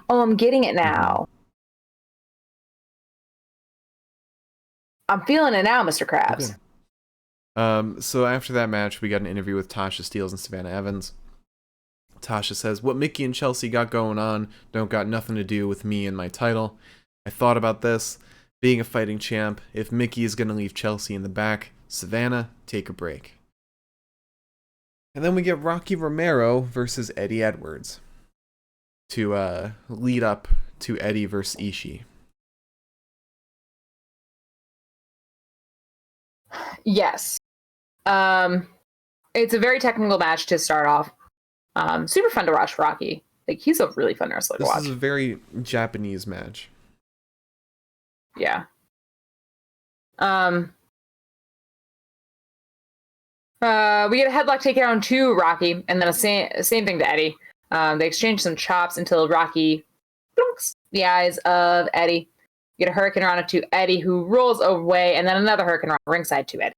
I'm getting it now. I'm feeling it now, Mr. Krabs. Okay. So after that match, we got an interview with Tasha Steelz and Savannah Evans. Tasha says, what Mickey and Chelsea got going on don't got nothing to do with me and my title. I thought about this. Being a fighting champ, if Mickey is going to leave Chelsea in the back, Savannah, take a break. And then we get Rocky Romero versus Eddie Edwards to lead up to Eddie versus Ishii. Yes. It's a very technical match to start off. Super fun to watch Rocky. Like, he's a really fun wrestler to watch. This is a very Japanese match. Yeah. We get a headlock takedown to Rocky, and then a same thing to Eddie. They exchange some chops until Rocky blunks the eyes of Eddie. You get a Hurricane Rana to Eddie, who rolls away, and then another Hurricane Rana ringside to Eddie.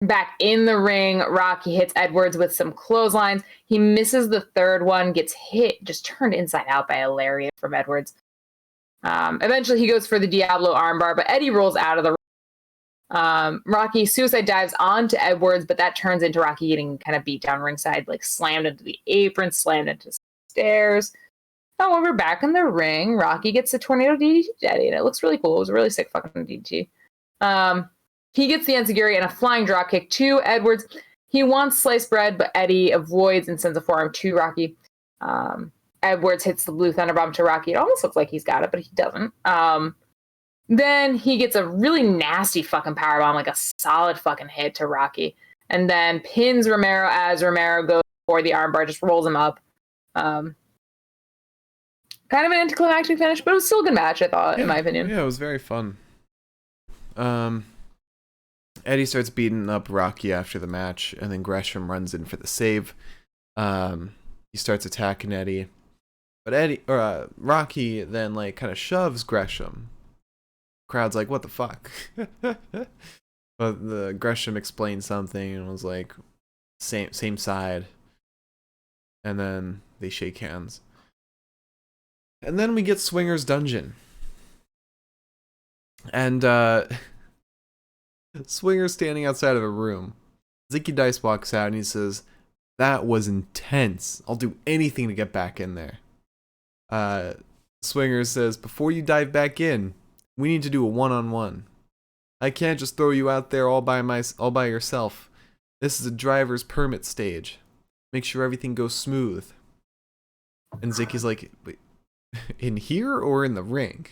Back in the ring, Rocky hits Edwards with some clotheslines. He misses the third one, gets hit, just turned inside out by a lariat from Edwards. Eventually, he goes for the Diablo armbar, but Eddie rolls out of the ring. Rocky suicide dives onto Edwards, but that turns into Rocky getting kind of beat down ringside, like slammed into the apron, slammed into the stairs. However, back in the ring, Rocky gets a tornado DDT to Eddie, and it looks really cool. It was a really sick fucking DDT. He gets the enziguri and a flying dropkick to Edwards. He wants sliced bread, but Eddie avoids and sends a forearm to Rocky. Edwards hits the blue thunderbomb to Rocky. It almost looks like he's got it, but he doesn't. Then he gets a really nasty fucking powerbomb, like a solid fucking hit to Rocky. And then pins Romero as Romero goes for the armbar, just rolls him up. Kind of an anticlimactic finish, but it was still a good match, I thought, in my opinion. Yeah, it was very fun. Eddie starts beating up Rocky after the match, and then Gresham runs in for the save. He starts attacking Eddie, but Rocky then like kind of shoves Gresham. Crowd's like, "What the fuck?" But the Gresham explained something and was like, "Same side." And then they shake hands. And then we get Swinger's Dungeon. And Swinger's standing outside of a room. Zicky Dice walks out and he says, "That was intense. I'll do anything to get back in there." Swinger says, "Before you dive back in, we need to do a one-on-one. I can't just throw you out there all by yourself. This is a driver's permit stage. Make sure everything goes smooth." And Zicky's like, "Wait, in here or in the ring?"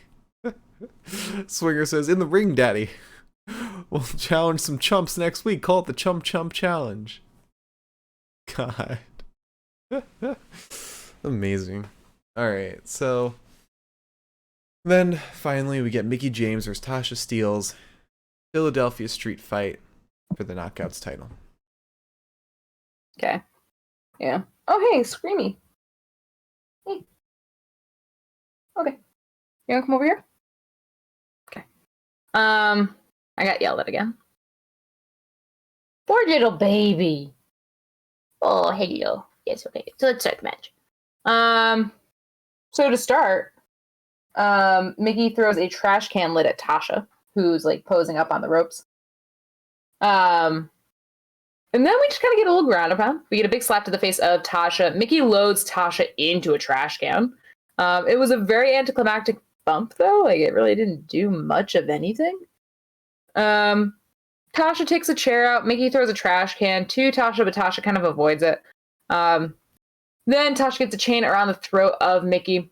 Swinger says, "In the ring, daddy. We'll challenge some chumps next week. Call it the Chump Chump Challenge." God. Amazing. Alright, so then finally we get Mickie James versus Tasha Steelz, Philadelphia Street Fight for the Knockouts title. Okay. Yeah. Oh, hey, Screamy. Hey. Okay. You wanna come over here? Okay. I got yelled at again. Poor little baby. Oh, hello. Yes, okay. So let's start the match. So to start, Mickie throws a trash can lid at Tasha, who's like posing up on the ropes. And then we just kind of get a little ground pound. We get a big slap to the face of Tasha. Mickie loads Tasha into a trash can. It was a very anticlimactic bump, though. Like, it really didn't do much of anything. Tasha takes a chair out. Mickey throws a trash can to Tasha, but Tasha kind of avoids it. Then Tasha gets a chain around the throat of Mickey.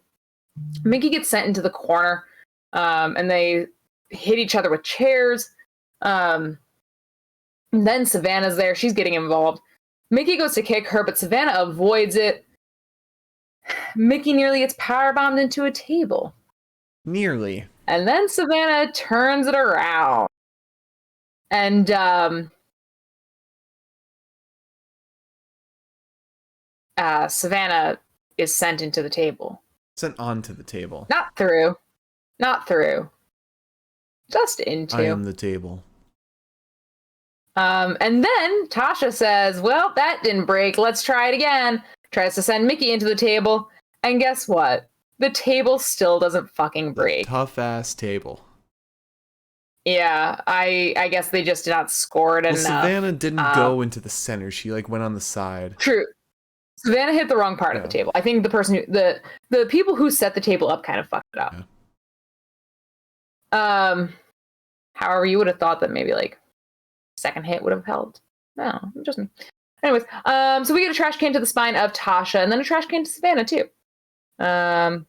Mickey gets sent into the corner, and they hit each other with chairs. Then Savannah's there. She's getting involved. Mickey goes to kick her, but Savannah avoids it. Mickey nearly gets powerbombed into a table. Nearly. And then Savannah turns it around. And Savannah is sent into the table. Sent onto the table. Not through. Not through. Just into. I am the table. And then Tasha says, well, that didn't break. Let's try it again. Tries to send Mickey into the table. And guess what? The table still doesn't fucking break. Tough-ass table. Yeah, I guess they just did not score it enough. Savannah didn't go into the center. She like went on the side. True. Savannah hit the wrong part of the table. I think the person who the people who set the table up kind of fucked it up. Yeah. However, you would have thought that maybe like second hit would have helped. No, just me. Anyways, so we get a trash can to the spine of Tasha, and then a trash can to Savannah too. Tasha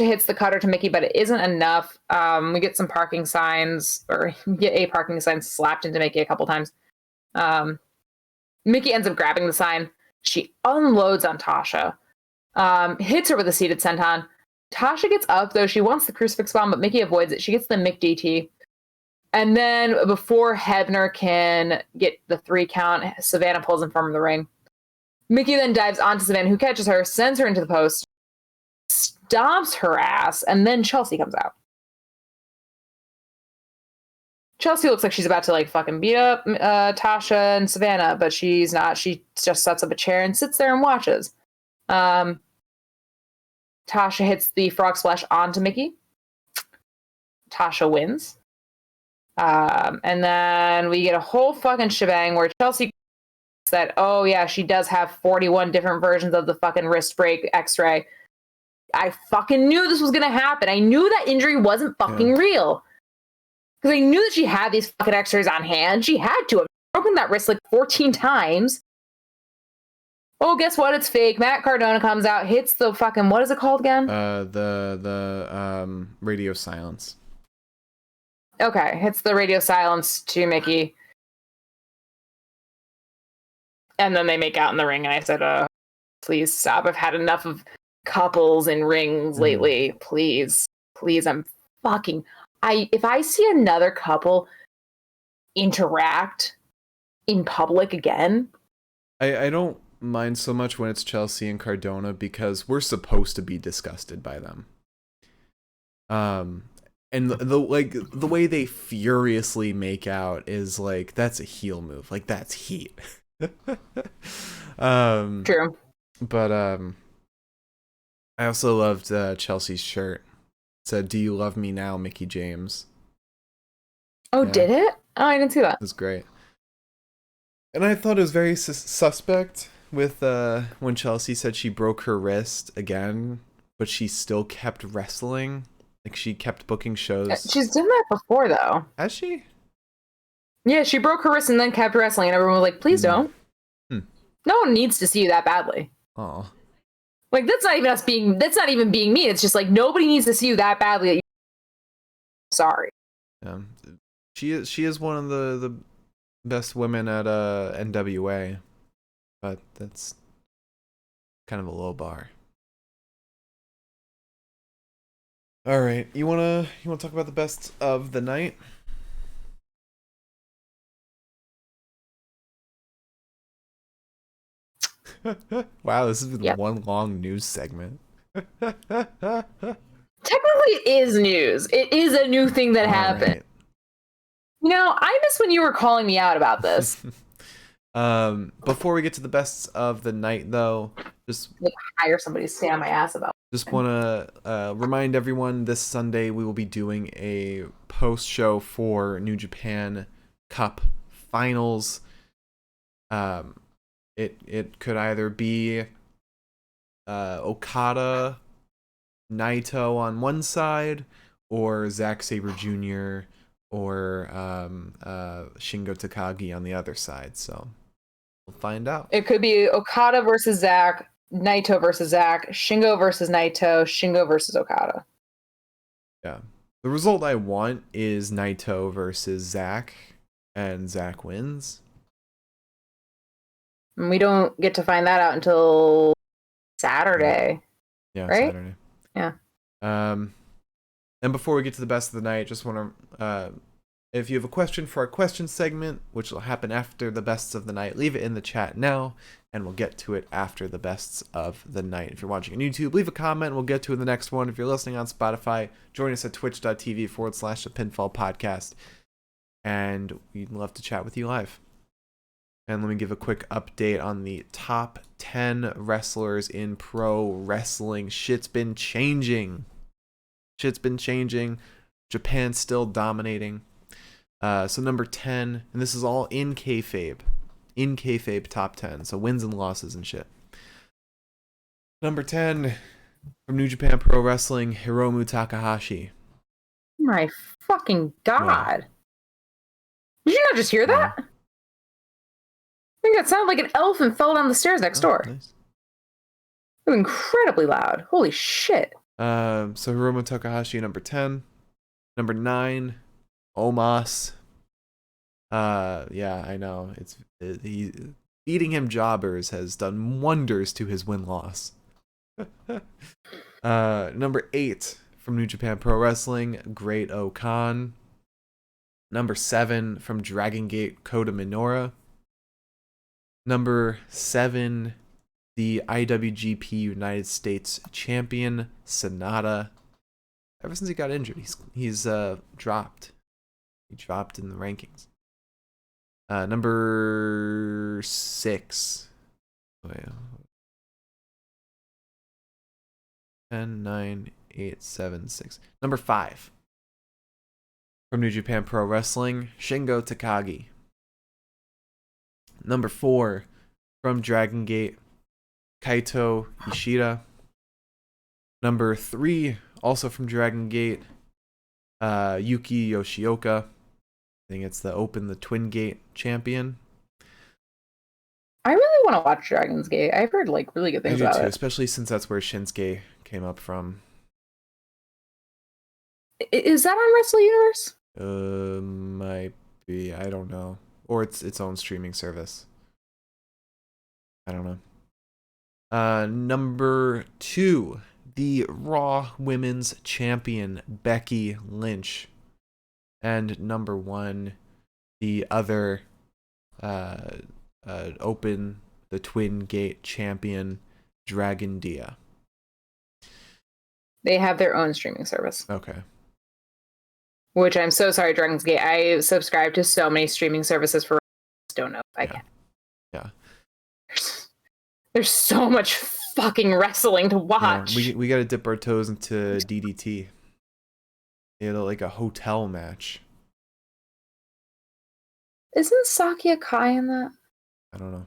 hits the cutter to Mickey, but it isn't enough. We get some parking signs, or we get a parking sign slapped into Mickey a couple times. Mickey ends up grabbing the sign. She unloads on Tasha, hits her with a seated senton. Tasha gets up, though. She wants the crucifix bomb, but Mickey avoids it. She gets the Mick DT. And then before Hebner can get the 3 count, Savannah pulls him from the ring. Mickey then dives onto Savannah, who catches her, sends her into the post, stomps her ass, and then Chelsea comes out. Chelsea looks like she's about to like fucking beat up Tasha and Savannah, but she's not. She just sets up a chair and sits there and watches. Tasha hits the frog splash onto Mickey. Tasha wins. And then we get a whole fucking shebang where Chelsea said, oh yeah, she does have 41 different versions of the fucking wrist break x-ray. I fucking knew this was going to happen. I knew that injury wasn't fucking real. Because I knew that she had these fucking x-rays on hand. She had to have broken that wrist like 14 times. Oh, guess what? It's fake. Matt Cardona comes out, hits the fucking, what is it called again? The radio silence. Okay, hits the radio silence to Mickey. And then they make out in the ring, and I said, please stop. I've had enough of couples in rings lately. Please, I'm fucking... if I see another couple interact in public again... I don't mind so much when it's Chelsea and Cardona, because we're supposed to be disgusted by them. And the way they furiously make out is like, that's a heel move. Like, that's heat. True. But I also loved Chelsea's shirt. It said, "Do you love me now, Mickey James?" Oh, did it? Oh, I didn't see that. It was great. And I thought it was very suspect with when Chelsea said she broke her wrist again, but she still kept wrestling. Like, she kept booking shows. She's done that before, though. Has she? Yeah, she broke her wrist and then kept wrestling, and everyone was like, please don't. No one needs to see you that badly. Oh. Like, that's not even being mean. It's just like, nobody needs to see you that badly. Sorry. Yeah. She is one of the best women at NWA, but that's kind of a low bar. All right, you wanna talk about the best of the night? Wow, this has been one long news segment. Technically, it is news. It is a new thing that happened. Right. You know, I miss when you were calling me out about this. Before we get to the best of the night, though, just like, hire somebody to stay on my ass about. Just want to remind everyone, this Sunday we will be doing a post show for New Japan Cup Finals. It could either be Okada, Naito on one side, or Zack Sabre Jr. or Shingo Takagi on the other side. So we'll find out. It could be Okada versus Zack, Naito versus Zack, Shingo versus Naito, Shingo versus Okada. Yeah. The result I want is Naito versus Zack, and Zack wins. And we don't get to find that out until Saturday. Yeah, right? Saturday. Yeah. And before we get to the best of the night, just want to, if you have a question for our question segment, which will happen after the bests of the night, leave it in the chat now, and we'll get to it after the bests of the night. If you're watching on YouTube, leave a comment. We'll get to it in the next one. If you're listening on Spotify, join us at twitch.tv/The Pinfall Podcast, and we'd love to chat with you live. And let me give a quick update on the top 10 wrestlers in pro wrestling. Shit's been changing. Japan's still dominating. So number 10, and this is all in kayfabe. In kayfabe top 10. So wins and losses and shit. Number 10 from New Japan Pro Wrestling, Hiromu Takahashi. My fucking God. Did you not just hear that? I think that sounded like an elephant fell down the stairs next door. Nice. It was incredibly loud. Holy shit. So Hiromu Takahashi, number 10. Number 9, Omos. Yeah, I know. Beating him jobbers has done wonders to his win-loss. Number 8 from New Japan Pro Wrestling, Great Okan. Number 7 from Dragon Gate, Kota Minoru. Number 7, the IWGP United States Champion, Sonata. Ever since he got injured, he's dropped. He dropped in the rankings. Number 6. 10, 9, 8, 7, 6. Number 5. From New Japan Pro Wrestling, Shingo Takagi. Number 4, from Dragon Gate, Kaito Ishida. Number 3, also from Dragon Gate, Yuki Yoshioka. I think it's the Twin Gate champion. I really want to watch Dragon's Gate. I've heard like really good things about it. Especially since that's where Shinsuke came up from. Is that on Wrestle Universe? Might be. I don't know. Or it's its own streaming service. I don't know. Number 2, the Raw Women's Champion, Becky Lynch. And number 1, the other the Twin Gate champion, Dragon Dia. They have their own streaming service. Okay. Which I'm so sorry, Dragon's Gate. I subscribe to so many streaming services for. I just don't know if I can. Yeah. There's so much fucking wrestling to watch. Yeah, we got to dip our toes into DDT. Like a hotel match. Isn't Sakia Kai in that? I don't know.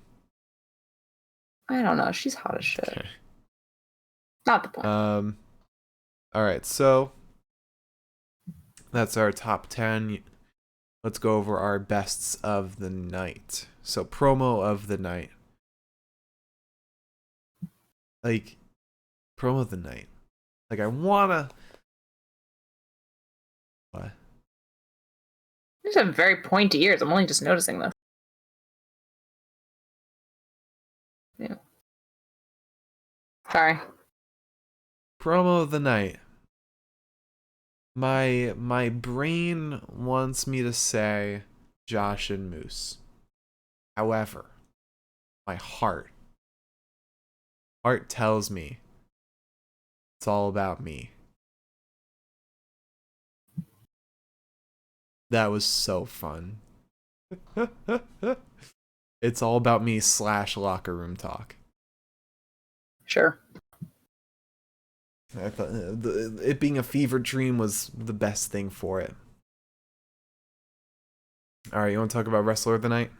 I don't know. She's hot as shit. Okay. Not the point. All right, so that's our top 10. Let's go over our bests of the night. So promo of the night. Like, promo of the night. Like, I wanna... What? You just have very pointy ears. I'm only just noticing this. Yeah. Sorry. Promo of the night. My brain wants me to say Josh and Moose. However, my heart tells me it's all about me. That was so fun. It's all about me / locker room talk. Sure. I thought it being a fever dream was the best thing for it. All right, you want to talk about Wrestler of the Night?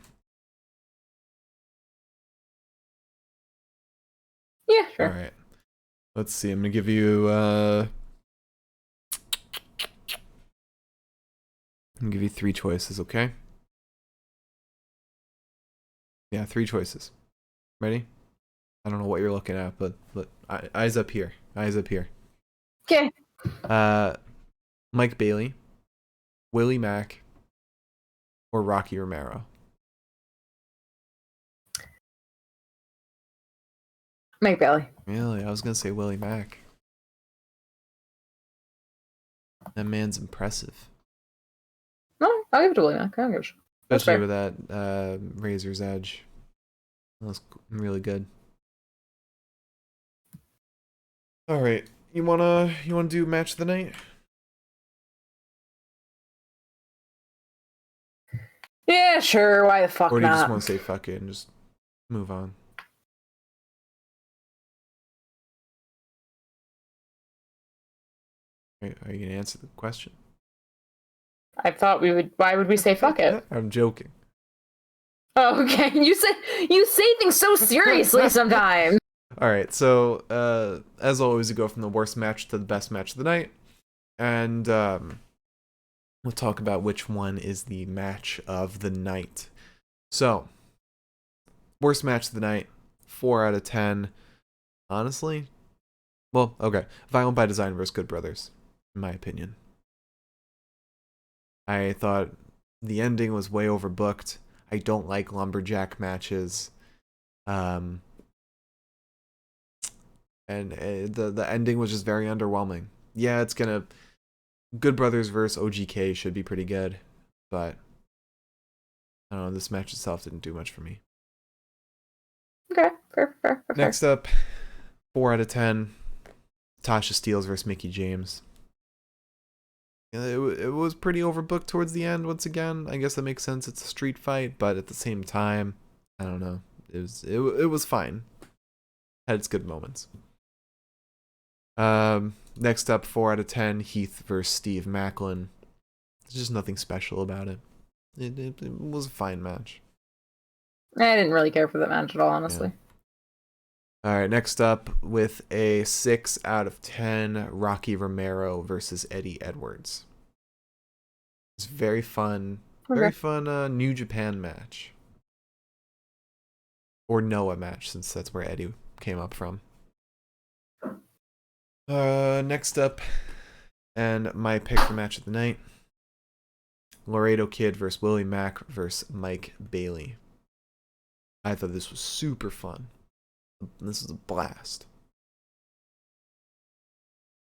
Yeah, sure. All right. Let's see. I'm going to give you I'll give you 3 choices, okay? Yeah, 3 choices. Ready? I don't know what you're looking at, but eyes up here. Eyes up here. Okay. Mike Bailey, Willie Mack, or Rocky Romero? Mike Bailey. Really? I was gonna say Willie Mack. That man's impressive. No, I'll give it to Willie Mack. I don't give a shit. That's Especially fair. with that Razor's Edge. That was really good. All right, you wanna do match of the night? Yeah, sure. Why the fuck Or do you just not? want to say fuck it and just move on? Are you gonna answer the question? I thought we would. Why would we say fuck it? I'm joking. Oh, okay. You say things so seriously sometimes. All right, so as always, we go from the worst match to the best match of the night, and we'll talk about which one is the match of the night. So, worst match of the night, 4 out of 10. Honestly, well, okay, Violent by Design versus Good Brothers, in my opinion. I thought the ending was way overbooked. I don't like lumberjack matches. And the ending was just very underwhelming. Yeah, it's gonna Good Brothers versus OGK should be pretty good, but I don't know, this match itself didn't do much for me. Okay, fair. Next up, 4 out of 10, Tasha Steelz versus Mickie James. It was pretty overbooked towards the end once again. I guess that makes sense. It's a street fight, but at the same time, I don't know. It was fine. Had its good moments. Next up, 4 out of 10, Heath versus Steve Macklin. There's just nothing special about it. It was a fine match. I didn't really care for that match at all, honestly. Yeah. All right, next up with a 6 out of 10, Rocky Romero versus Eddie Edwards. It's very fun. Okay. Very fun New Japan match. Or Noah match, since that's where Eddie came up from. Next up, and my pick for match of the night, Laredo Kid versus Willie Mack versus Mike Bailey. I thought this was super fun. This is a blast.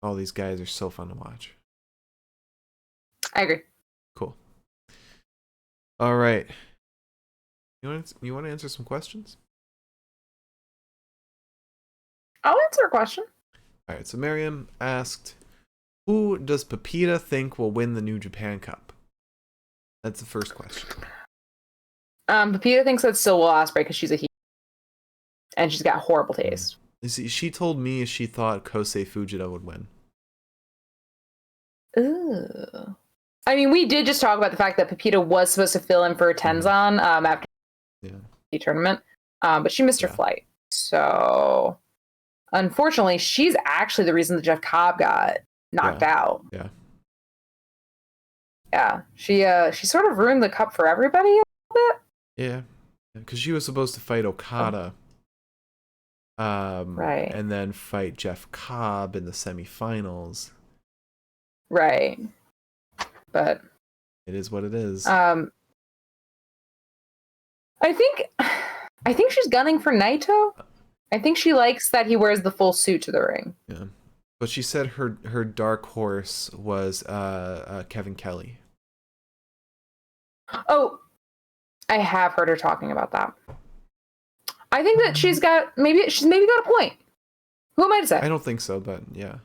All these guys are so fun to watch. I agree. Cool. All right. You want to answer some questions? I'll answer a question. All right. So Miriam asked, "Who does Pepita think will win the New Japan Cup?" That's the first question. Pepita thinks that's still Will Ospreay because she's a heel, and she's got horrible taste. She told me she thought Kosei Fujita would win. Ooh. I mean, we did just talk about the fact that Pepita was supposed to fill in for Tenzan after the tournament, but she missed her flight. So, unfortunately, she's actually the reason that Jeff Cobb got knocked out. Yeah, she sort of ruined the cup for everybody a little bit. Yeah, because she was supposed to fight Okada, right, and then fight Jeff Cobb in the semifinals. Right, but it is what it is. I think she's gunning for Naito. I think she likes that he wears the full suit to the ring. Yeah, but she said her dark horse was Kevin Kelly. Oh, I have heard her talking about that. I think that she's got maybe got a point. Who am I to say? I don't think so, but yeah.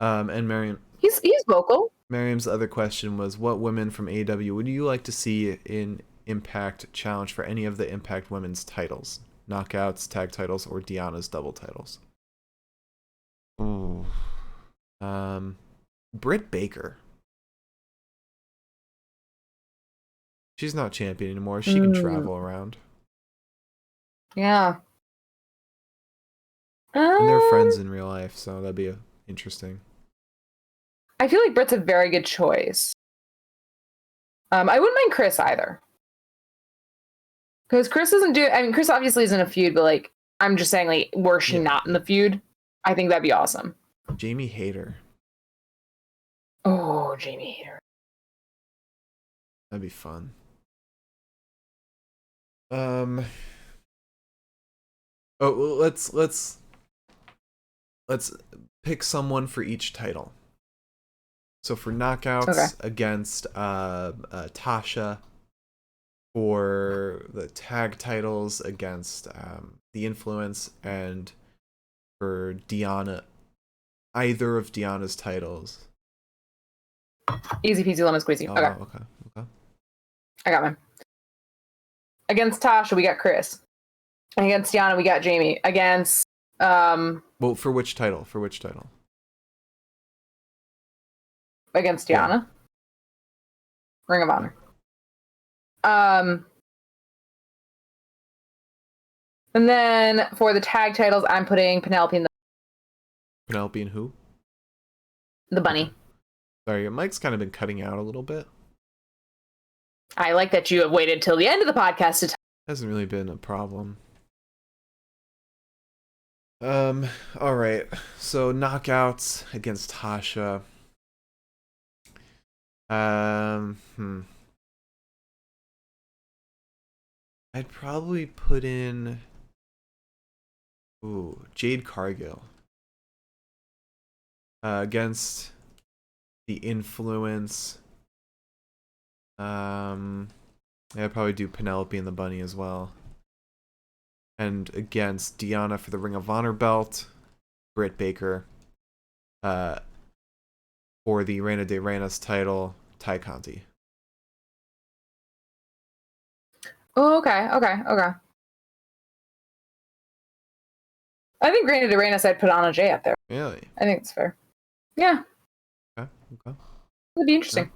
And Miriam, he's vocal. Miriam's other question was, what women from AEW would you like to see in Impact challenge for any of the Impact women's titles? Knockouts, tag titles, or Deanna's double titles? Ooh. Britt Baker. She's not champion anymore. She can travel around. Yeah. And they're friends in real life, so that'd be interesting. I feel like Britt's a very good choice. I wouldn't mind Chris either. Because Chris doesn't do. I mean, Chris obviously isn't a feud, but like, I'm just saying, like, were she not in the feud, I think that'd be awesome. Jamie Hayter. Oh, Jamie Hayter. That'd be fun. Oh, let's pick someone for each title. So for knockouts against Tasha. For the tag titles against The Influence, and for Deanna, either of Deanna's titles. Easy peasy lemon squeezy. Oh, okay. Okay. I got mine. Against Tasha, we got Chris. And against Deanna, we got Jamie. Against well, for which title? Against Deanna. Yeah. Ring of Honor. And then for the tag titles, I'm putting Penelope in the... Penelope and who? The bunny. Sorry, your mic's kind of been cutting out a little bit. I like that you have waited till the end of the podcast to Hasn't really been a problem. All right. So knockouts against Tasha. I'd probably put in Jade Cargill against The Influence. I'd probably do Penelope and the Bunny as well. And against Deanna for the Ring of Honor belt, Britt Baker. For the Reina de Reinas title, Ty Conti. Oh, okay. I think Reina de Reinas, I'd put Anna Jay up there. Really? I think it's fair. Yeah. Okay. It'd be interesting.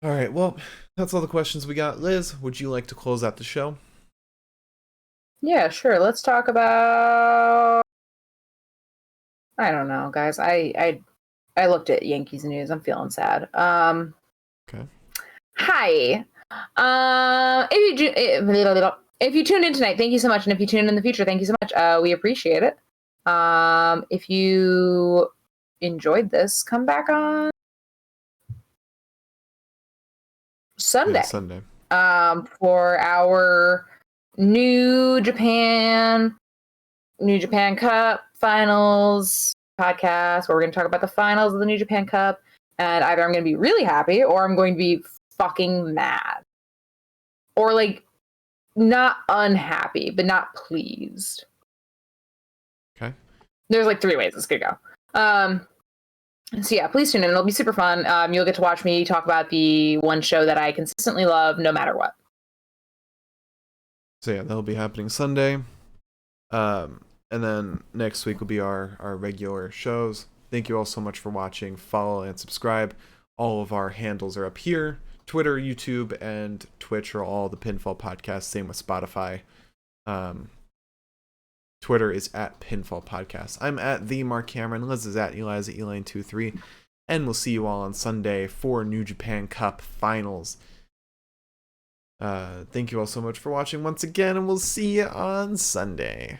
Yeah. All right. Well, that's all the questions we got. Liz, would you like to close out the show? Yeah, sure. Let's talk about... I don't know, guys. I looked at Yankees news. I'm feeling sad. Okay. Hi. If you tuned in tonight, thank you so much. And if you tune in the future, thank you so much. We appreciate it. If you enjoyed this, come back on Sunday. Yeah, Sunday. For our New Japan Cup Finals podcast, where we're going to talk about the finals of the New Japan Cup. And either I'm going to be really happy or I'm going to be fucking mad. Or like, not unhappy, but not pleased. Okay. There's like 3 ways this could go. So yeah, please tune in. It'll be super fun. You'll get to watch me talk about the one show that I consistently love no matter what. So yeah, that'll be happening Sunday. And then next week will be our regular shows. Thank you all so much for watching. Follow and subscribe. All of our handles are up here. Twitter, YouTube, and Twitch are all the Pinfall Podcast. Same with Spotify. Twitter is at Pinfall Podcast. I'm at the Mark Cameron. Liz is at Eliza Elaine23. And we'll see you all on Sunday for New Japan Cup Finals. Thank you all so much for watching once again, and we'll see you on Sunday.